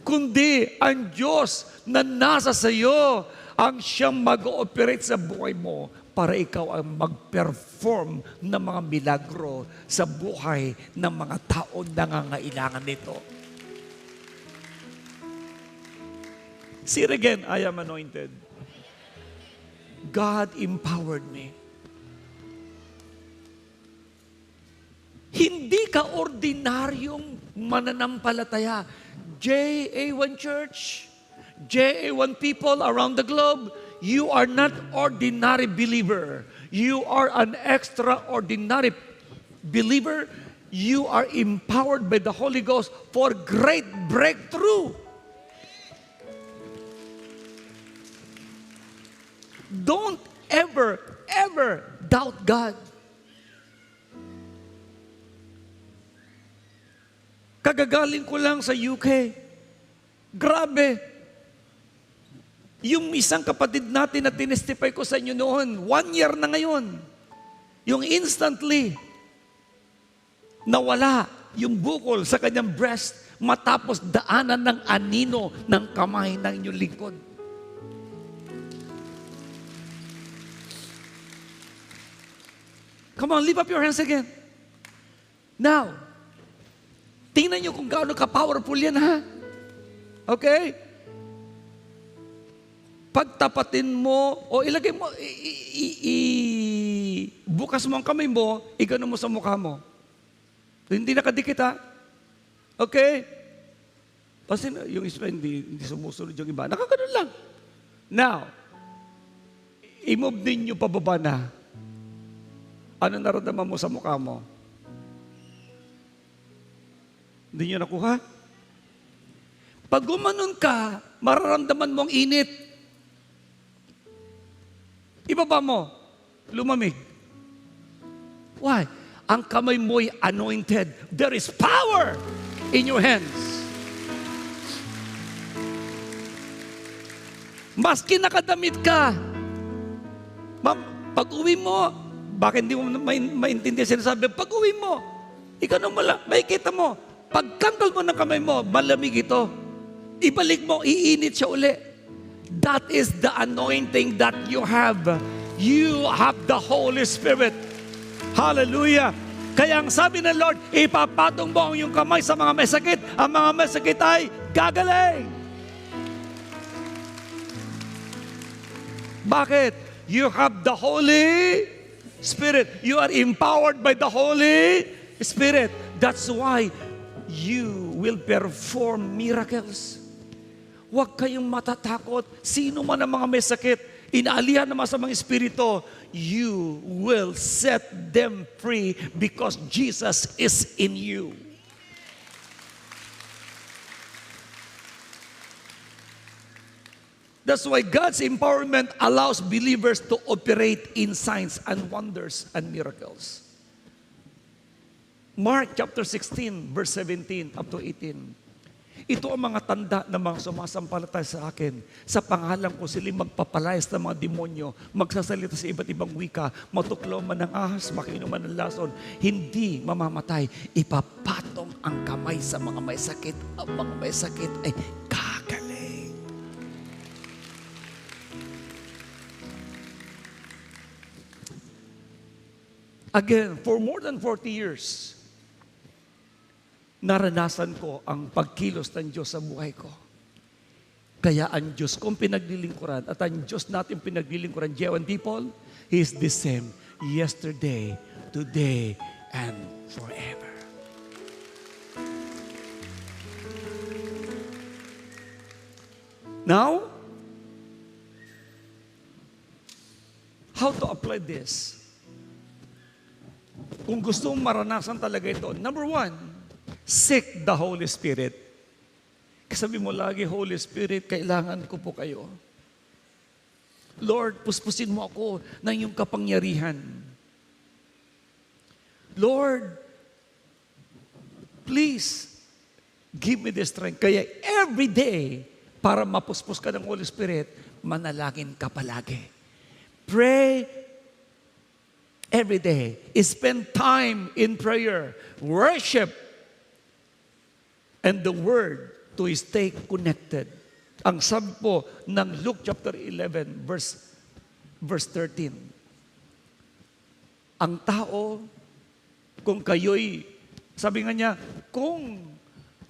Kundi ang Diyos na nasa sa iyo ang siyang mag-ooperate sa buhay mo para ikaw ang mag-perform ng mga milagro sa buhay ng mga taong nangangailangan nito. Say it again, I am anointed. God empowered me. Hindi ka ordinaryong mananampalataya. JA1 Church, JA1 people around the globe, you are not ordinary believer. You are an extraordinary believer. You are empowered by the Holy Ghost for great breakthrough. Don't ever doubt God. Kagagaling ko lang sa UK. Grabe. Yung isang kapatid natin na tinestify ko sa inyo noon, 1 year na ngayon. Yung instantly, nawala yung bukol sa kanyang breast matapos daanan ng anino ng kamay ng inyong lingkod. Come on, lift up your hands again. Now, tingnan nyo kung gaano ka-powerful yan, ha? Okay? Pagtapatin mo, o ilagay mo, bukas mo ang kamay mo, igano mo sa mukha mo. Hindi nakadikit, ha? Okay? Kasi yung isa hindi sumusunod yung iba. Nakaganon lang. Now, i-move ninyo pababa na. Ano naramdaman mo sa mukha mo? Hindi nyo nakuha? Pag gumanon ka, mararamdaman mo ang init. Ibaba mo, lumamig. Why? Ang kamay mo'y anointed. There is power in your hands. Maski nakadamit ka, pag uwi mo, bakit hindi mo maintindihan sinasabi? Pag uwi mo, ikaw nang makikita mo, pagtanggal mo ng kamay mo, malamig ito. Ibalik mo, iinit siya uli. That is the anointing that you have. You have the Holy Spirit. Hallelujah. Kaya ang sabi ng Lord, ipapatong mo ang iyong kamay sa mga may sakit. Ang mga may sakit ay gagaling. Bakit? You have the Holy Spirit. You are empowered by the Holy Spirit. That's why you will perform miracles. Huwag kayong matatakot. Sino man ang mga may sakit, inaalihan naman sa mga espiritu, you will set them free because Jesus is in you. That's why God's empowerment allows believers to operate in signs and wonders and miracles. Mark chapter 16, verse 17 up to 18. Ito ang mga tanda ng mga sumasampalataya sa akin. Sa pangalan ko sila magpapalayas ng mga demonyo, magsasalita sa iba't ibang wika, matuklaw man ng ahas, makinom man ng lason, hindi mamamatay. Ipapatong ang kamay sa mga may sakit. Ang mga may sakit ay gagaling. Again, for more than 40 years, naranasan ko ang pagkilos ng Diyos sa buhay ko. Kaya ang Diyos kong pinaglilingkuran at ang Diyos natin pinaglilingkuran, J1 people, He is the same yesterday, today, and forever. Now, how to apply this? Kung gusto mong maranasan talaga ito, number 1, seek the Holy Spirit. Kasabi mo lagi, Holy Spirit, kailangan ko po kayo. Lord, puspusin mo ako ng iyong kapangyarihan. Lord, please, give me the strength. Kaya every day, para mapuspos ka ng Holy Spirit, manalangin ka palagi. Pray every day. Spend time in prayer, worship, and the Word to stay connected. Ang sabi po ng Luke chapter 11, verse 13. Ang tao, kung kayo'y, sabi nga niya, kung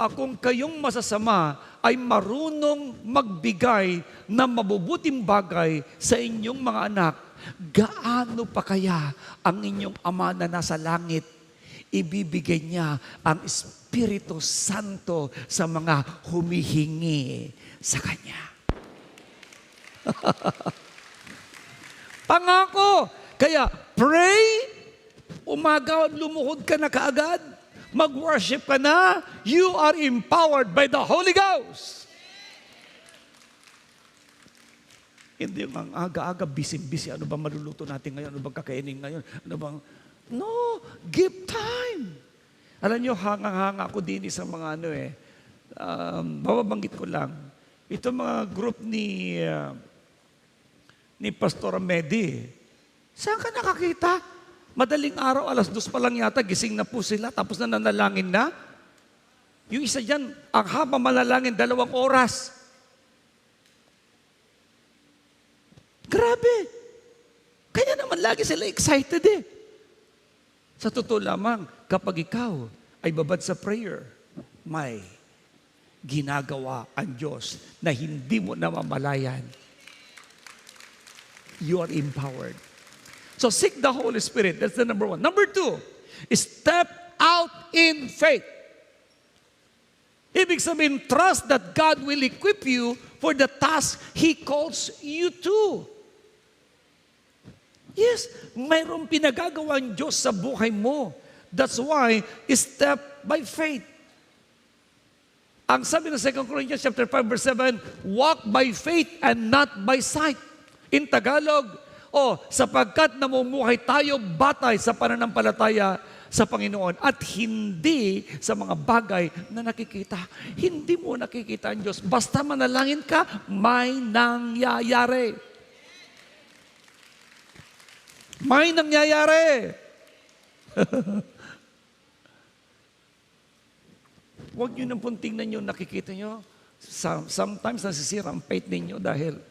kung kayong masasama ay marunong magbigay ng mabubuting bagay sa inyong mga anak, gaano pa kaya ang inyong Ama na nasa langit ibibigay niya ang Espiritu Santo sa mga humihingi sa Kanya. Pangako. Kaya pray, umaga lumuhod ka na kaagad, mag-worship ka na, you are empowered by the Holy Ghost. Hindi yung ang aga-aga, busy-busy, ano ba maluluto natin ngayon, ano bang kakainin ngayon, ano bang... No, give time. Alam nyo, hanga-hanga ako din sa mga bababanggit ko lang. Ito mga group ni Pastor Medi. Saan ka nakakita? Madaling araw, 2:00 pa lang yata, gising na po sila, tapos na nanalangin na. Yung isa dyan, ang haba manalangin, 2 oras. Grabe. Kaya naman lagi sila excited eh. Sa totoo lamang, kapag ikaw ay babad sa prayer, may ginagawa ang Diyos na hindi mo namamalayan. You are empowered. So seek the Holy Spirit. That's the number 1. Number 2, step out in faith. Ibig sabihin, trust that God will equip you for the task He calls you to. Yes, mayroong pinagagawa ang Diyos sa buhay mo. That's why, step by faith. Ang sabi ng 2 Corinthians chapter 5 verse 7, walk by faith and not by sight. In Tagalog, sapagkat namumuhay tayo batay sa pananampalataya sa Panginoon at hindi sa mga bagay na nakikita. Hindi mo nakikita ang Diyos. Basta manalangin ka, may nangyayari. May nangyayari. Huwag nyo nang pong tingnan yung nakikita nyo. Sometimes nasisira ang faith ninyo dahil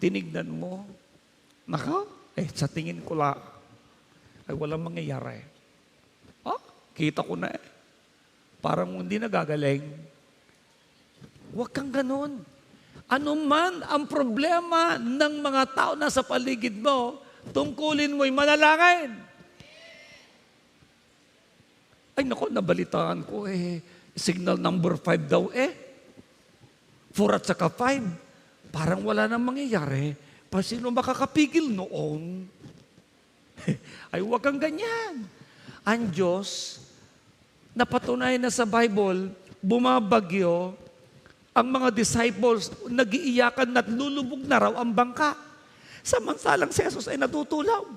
tinignan mo, sa tingin ko ay walang mangyayari. Kita ko na parang hindi nagagaling. Huwag kang ganun. Ano man ang problema ng mga tao na sa paligid mo, tungkulin mo'y manalangin. Ay nako, nabalitaan ko signal number 5 daw 4 at saka 5. Parang wala nang mangyayari. Sino makakapigil noon? Ay huwag kang ganyan. Ang Diyos, napatunay na sa Bible, bumabagyo, ang mga disciples, nag-iiyakan at lulubog na raw ang bangka. Samantalang si Jesus ay natutulaw.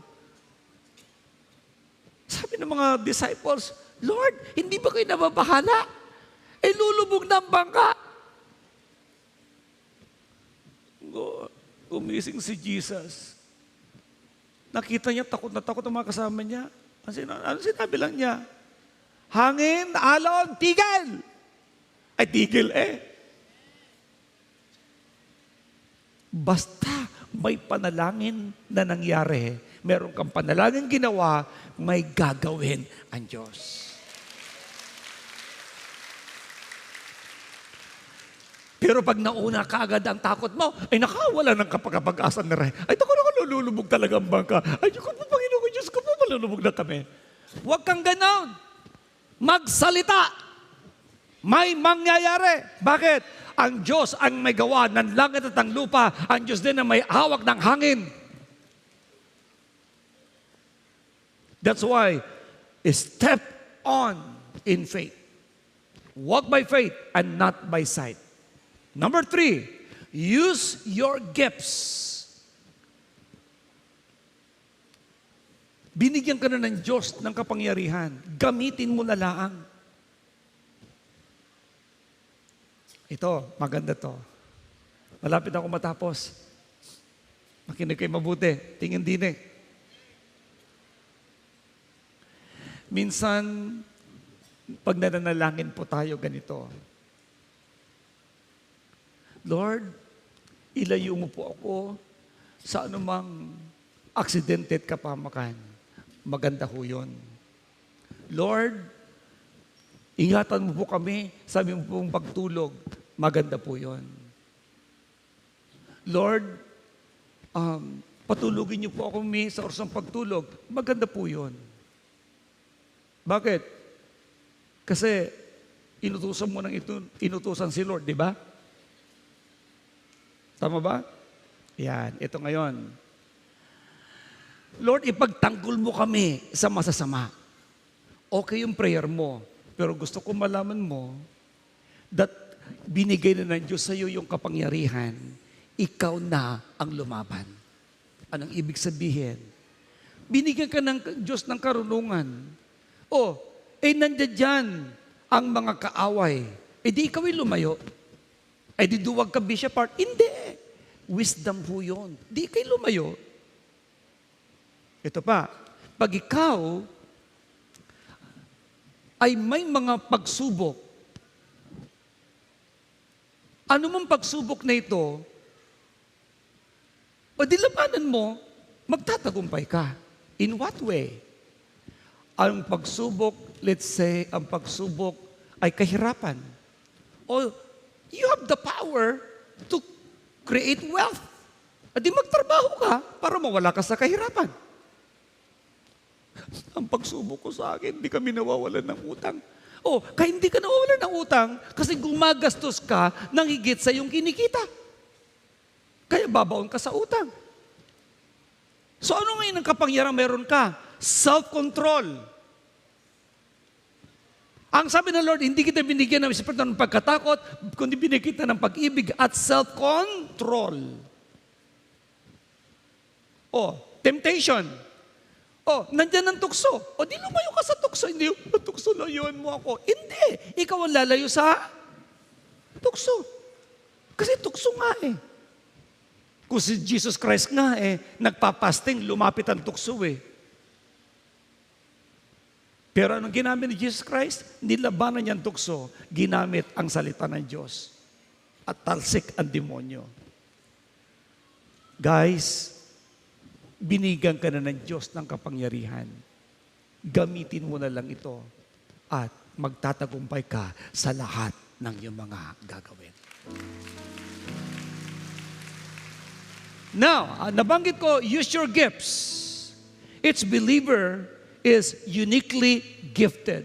Sabi ng mga disciples, Lord, hindi ba kayo nababahala? Lulubog na ang bangka. Gumising si Jesus. Nakita niya, takot na takot ang mga kasama niya. Ano sinabi lang niya? Hangin, alon, tigil! Ay, tigil Basta may panalangin na nangyari, meron kang panalangin ginawa, may gagawin ang Diyos. Pero pag nauna ka agad ang takot mo, nakawala ng kapag-asa na rin. Ay, lulubog talaga ang bangka. Ay, Diyos ko po, Panginoon, Diyos ko po, malulubog na kami. Huwag kang ganon. Magsalita. May mangyayari. Bakit? Ang Diyos ang may gawa ng langit at ang lupa. Ang Diyos din ang may hawak ng hangin. That's why, step on in faith. Walk by faith and not by sight. Number 3, use your gifts. Binigyan ka na ng Diyos ng kapangyarihan. Gamitin mo na lang. Ito, maganda to. Malapit ako matapos. Makinig kayo mabuti. Tingin din Minsan, pag nananalangin po tayo ganito, Lord, ilayo mo po ako sa anumang aksidente at kapamakan. Maganda ho yun. Lord, Ingatan mo po kami, sabi mo pong pagtulog, maganda po yon. Lord, patulugin niyo po ako sa oras ng pagtulog, maganda po yon. Bakit? Kasi inutusan mo inutusan si Lord, di ba? Tama ba? Yan, ito ngayon. Lord, ipagtanggol mo kami sa masasama. Okay yung prayer mo, pero gusto ko malaman mo that binigay na ng Diyos sa iyo yung kapangyarihan, ikaw na ang lumaban. Anong ibig sabihin? Binigyan ka ng Diyos ng karunungan. Nandiyan dyan ang mga kaaway. Di ikaw ay lumayo. Di duwag ka bishop part. Hindi. Wisdom po yun. Di kayo lumayo. Ito pa, pag ikaw ay may mga pagsubok, ano mang pagsubok na ito, dilabanan mo, magtatagumpay ka. In what way? Ang pagsubok, let's say, ang pagsubok ay kahirapan. You have the power to create wealth. Di magtrabaho ka para mawala ka sa kahirapan. Ang pagsubok ko sa akin, hindi kami nawawalan ng utang. Kaya hindi ka nawawalan ng utang kasi gumagastos ka ng higit sa iyong kinikita. Kaya babaon ka sa utang. So ano ngayon ang kapangyarihan meron ka? Self-control. Ang sabi ng Lord, hindi kita binigyan ng espiritu ng pagkatakot, kundi binigyan kita ng pag-ibig at self-control. Temptation. Nandyan ang tukso. Di lumayo ka sa tukso. Hindi, tukso, layuan mo ako. Hindi. Ikaw ang lalayo sa tukso. Kasi tukso nga eh. Kung si Jesus Christ nga nagpapasting, lumapit ang tukso eh. Pero anong ginamit ni Jesus Christ? Nilabanan niya ang tukso. Ginamit ang salita ng Diyos. At talsik ang demonyo. Guys, binigyan ka na ng Diyos ng kapangyarihan. Gamitin mo na lang ito at magtatagumpay ka sa lahat ng iyong mga gagawin. Now, nabanggit ko, use your gifts. Each believer is uniquely gifted.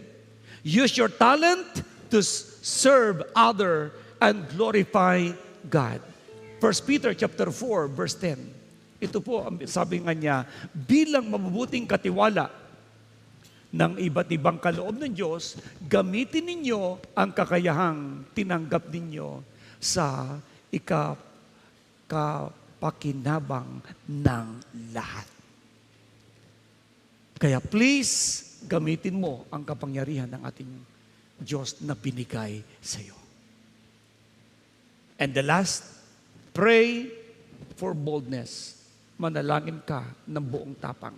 Use your talent to serve other and glorify God. 1 Peter chapter 4, verse 10. Ito po, sabi nga niya, bilang mabubuting katiwala ng iba't ibang kaloob ng Diyos, gamitin ninyo ang kakayahang tinanggap ninyo sa kapakinabang ng lahat. Kaya please, gamitin mo ang kapangyarihan ng ating Diyos na binigay sa iyo. And the last, pray for boldness. Manalangin ka ng buong tapang.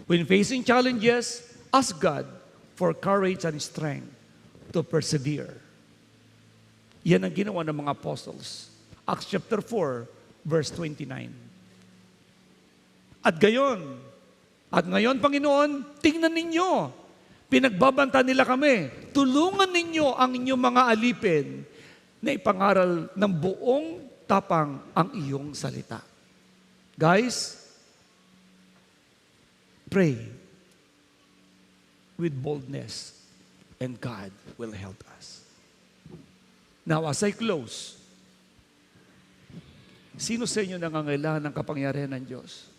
When facing challenges, ask God for courage and strength to persevere. Yan ang ginawa ng mga apostles. Acts chapter 4, verse 29. At ngayon, Panginoon, tingnan ninyo. Pinagbabanta nila kami. Tulungan ninyo ang inyong mga alipin na ipangaral ng buong tapang ang iyong salita. Guys, pray with boldness and God will help us. Now, as I close, sino sa inyo nangangailangan ng kapangyarihan ng Diyos?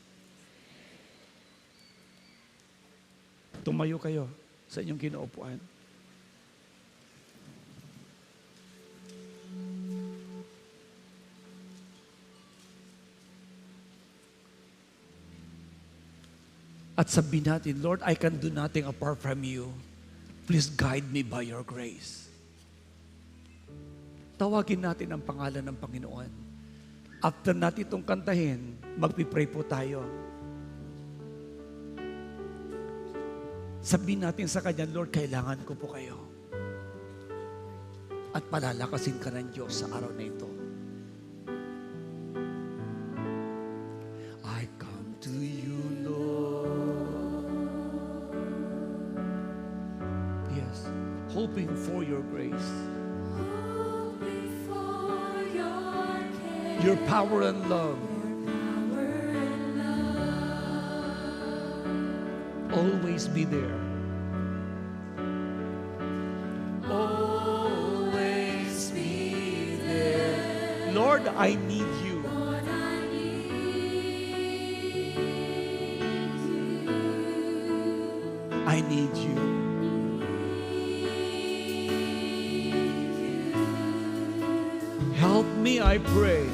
Tumayo kayo sa inyong kinaupuan. At sabihin natin, Lord, I can do nothing apart from you. Please guide me by your grace. Tawagin natin ang pangalan ng Panginoon. After natin itong kantahin, magpipray po tayo. Sabihin natin sa Kanya, Lord, kailangan ko po kayo. At palalakasin ka ng Diyos sa araw na ito. I come to you, Lord. Yes. hoping for your grace, your power and love. Always be there. Always be there. Lord, I need you. I need you. Help me, I pray.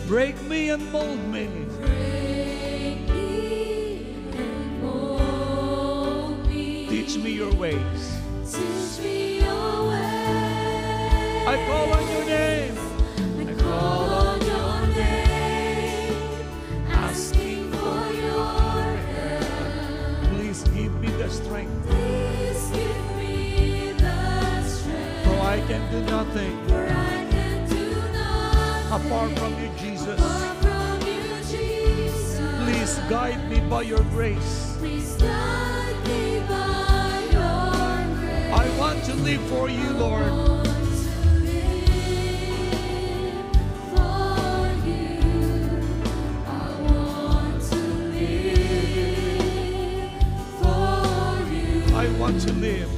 Break me and mold me. Teach me your ways. I call on your name. I call on your name, asking for your help. Please give me the strength. For I can do nothing apart from you, Jesus. Please guide me by your grace. I want to live for you, Lord. I want to live.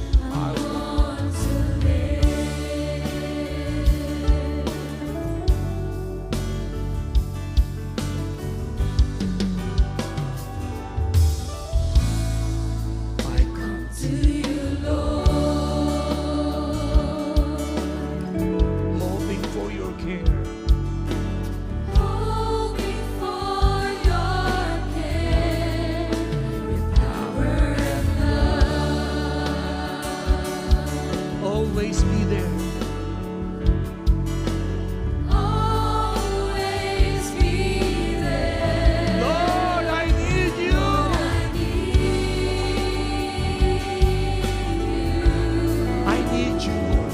Always be there. Always be there. Lord, I need you. I need you, Lord.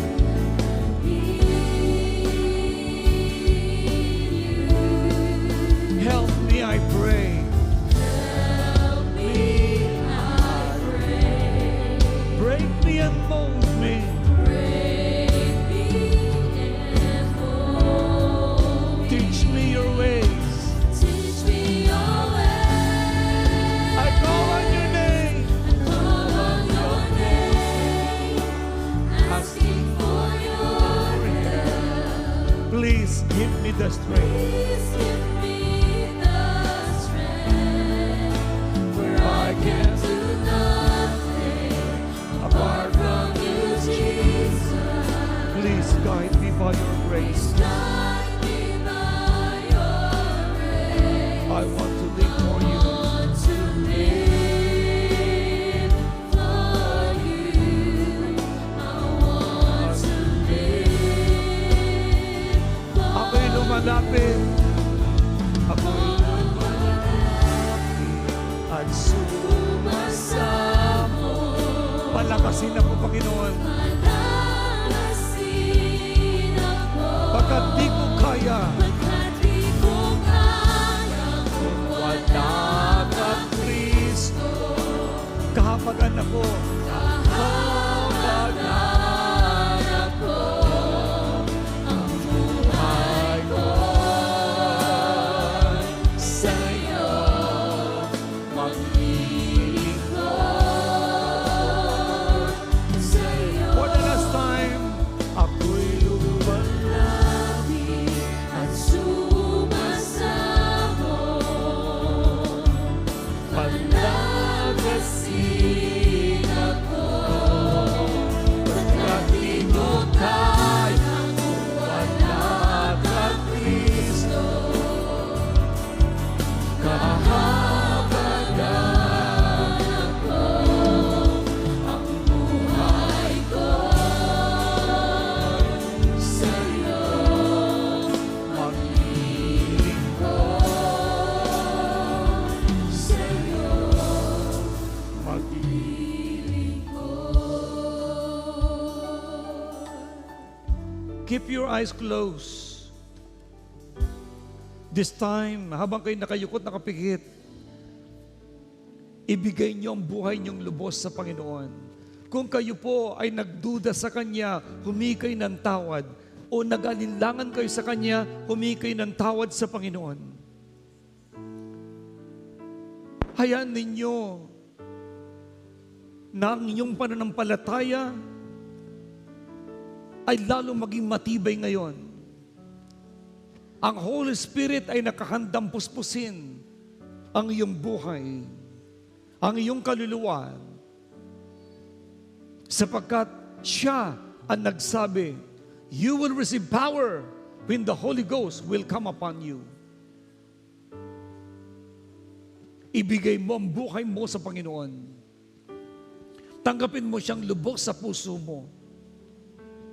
Help me, I pray. Help me, I pray. Break me and mold me. Teach me your ways. Teach me your ways. I call on your name. Call on your name, asking for your help. Please give me the strength. Please give me the strength, for I can do nothing apart from you, Jesus. Please guide me by your grace. Guide me by your grace. I want to live for you. Want to live for you. I want to live for Ako'y lumalapit. Ako'y lumalapit. At sumasamo. palakasin ako, Panginoon. Palalasin ako. Pagkat di ko kaya. Pagkat di ko kaya kung Wala ka, Kristo. Kahapagan ako. kahabagan ako. Ang buhay ko sa'yo maglilingkod. Sa'yo For the last time, ako'y lumalapit at sumasamo. Palagasin ako. Pagkat di ko kaya kung wala ka, Kristo. Kahabagan ako. Ang buhay ko sa'yo maglilingkod. Sa'yo Keep your eyes closed. This time, habang kayo nakayukot, nakapikit, ibigay niyo ang buhay niyong lubos sa Panginoon. Kung kayo po ay nagduda sa Kanya, humingi kayo ng tawad, o nag-alinlangan kayo sa Kanya, humingi kayo ng tawad sa Panginoon. Hayaan ninyo na ang inyong pananampalataya ay lalo maging matibay ngayon. Ang Holy Spirit ay nakahandang puspusin ang iyong buhay, ang iyong kaluluwa, sapagkat siya ang nagsabi, you will receive power when the Holy Ghost will come upon you. Ibigay mo ang buhay mo sa Panginoon. Tanggapin mo siyang lubos sa puso mo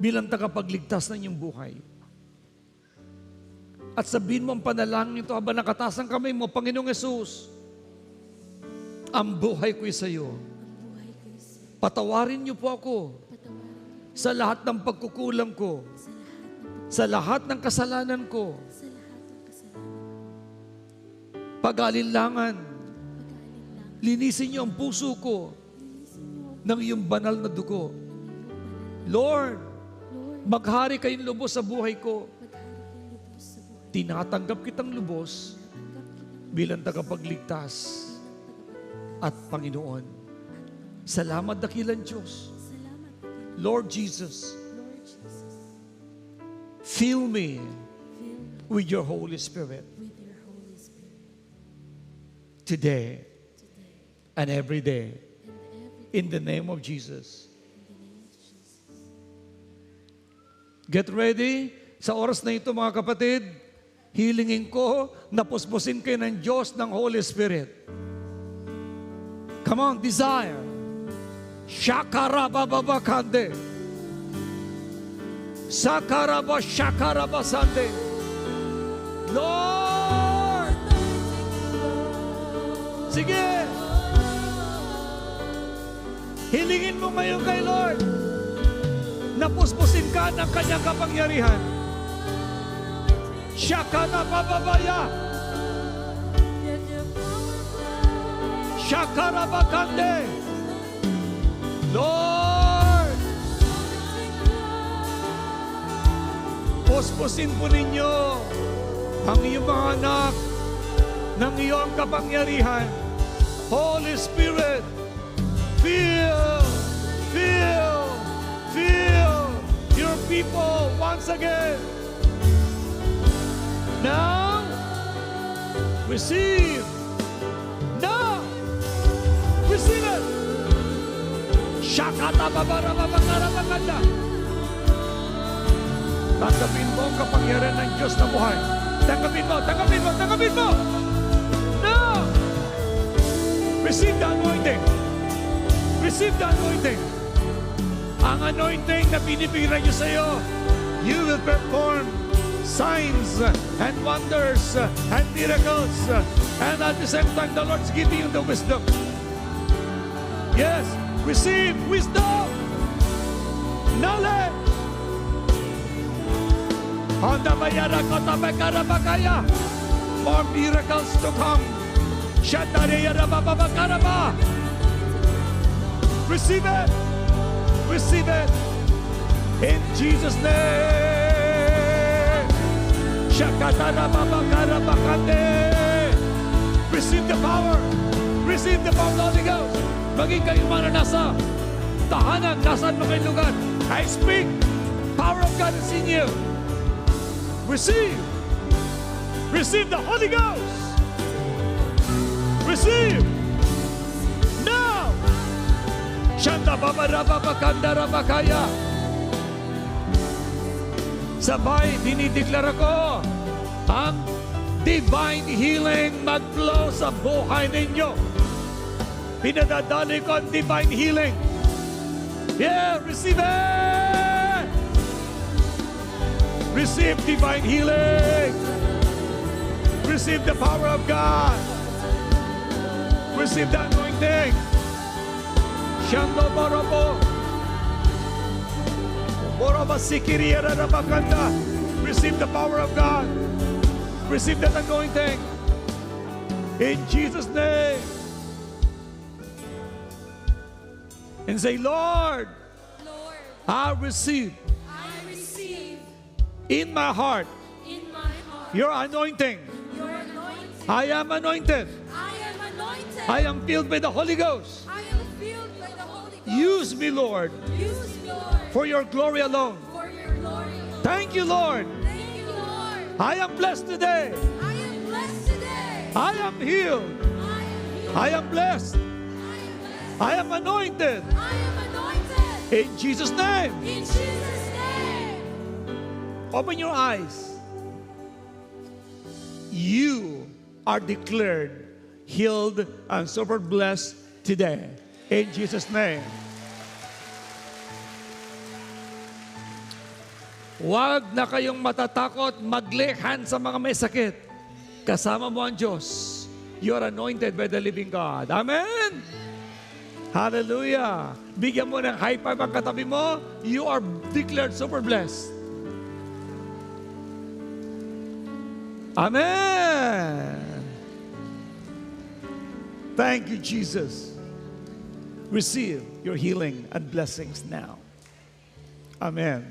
bilang tagapagligtas ng iyong buhay. At sabihin mo ang panalangin ito habang nakataas ang kamay mo, Panginoong Yesus, ang buhay ko'y sa iyo. Patawarin niyo po ako sa lahat ng pagkukulang ko, sa lahat ng kasalanan ko, pag-alinlangan. Linisin niyo ang puso ko ng iyong banal na dugo. Lord, maghari kayong lubos sa buhay ko. Tinatanggap kitang lubos bilang tagapagligtas at Panginoon. Salamat dakilang Diyos. Lord Jesus, fill me with your Holy Spirit today and every day in the name of Jesus. Get ready. Sa oras na ito, mga kapatid, hilingin ko na puspusin kayo ng Diyos ng Holy Spirit. Come on, desire. Shakarabababakande. Sakaraba shakarabasande. Lord! Sige! Hilingin mo ngayon kay Lord na puspusin ka ng kanyang kapangyarihan. Shakarabababaya. Shakarabakande. Lord, puspusin po ninyo ang iyong mga anak ng iyong kapangyarihan. Holy Spirit, fill your people once again. Now, receive. Now, receive it. Shakata babarababangarabaganda. Tanggapin mo ang kapangyarihan ng Diyos na buhay. Tanggapin mo, tanggapin mo, tanggapin mo. Now, receive the anointing. Receive the anointing. Ang anointing na binibigyan niyo sa iyo, you will perform signs and wonders and miracles. And at the same time, the Lord's giving you the wisdom. Yes, receive wisdom, knowledge. More miracles to come. Receive it. Receive it. In Jesus' name. Receive the power. Receive the power of the Holy Ghost. Maging kayo man na nasa tahanan, nasaan mo kayong lugar. I speak. Power of God is in you. Receive. Receive the Holy Ghost. Receive. Now. Shanta babarababakanda rabakaya. Sabay, dinideklara ko ang divine healing mag-flow sa buhay ninyo. Pinadadali ko ang divine healing. Yeah, receive it! Receive divine healing. Receive the power of God. Receive the anointing. Shando Borobo. Boroba Sikiriya Rabakanda. Receive the power of God. Receive that anointing. In Jesus' name. And say, Lord, Lord, I receive I receive in my heart in my heart your anointing. your anointing. I am anointed. I am anointed. I am filled with the Holy Ghost. I am filled by the Holy Ghost. Use me, Lord, Use me, Lord, for your glory alone. for your glory. Thank you, Lord. Thank you, Lord. I am blessed today. I am blessed today. I am healed. I am healed. I am blessed. I am blessed. I am anointed. I am anointed. In Jesus' name. In Jesus' name. Open your eyes. You are declared healed and super blessed today. In Jesus' name. Huwag na kayong matatakot maglihan sa mga may sakit. Kasama mo ang Diyos. You are anointed by the living God. Amen? Hallelujah. Bigyan mo ng high five ang katabi mo. You are declared super blessed. Amen. Thank you, Jesus. Receive your healing and blessings now. Amen.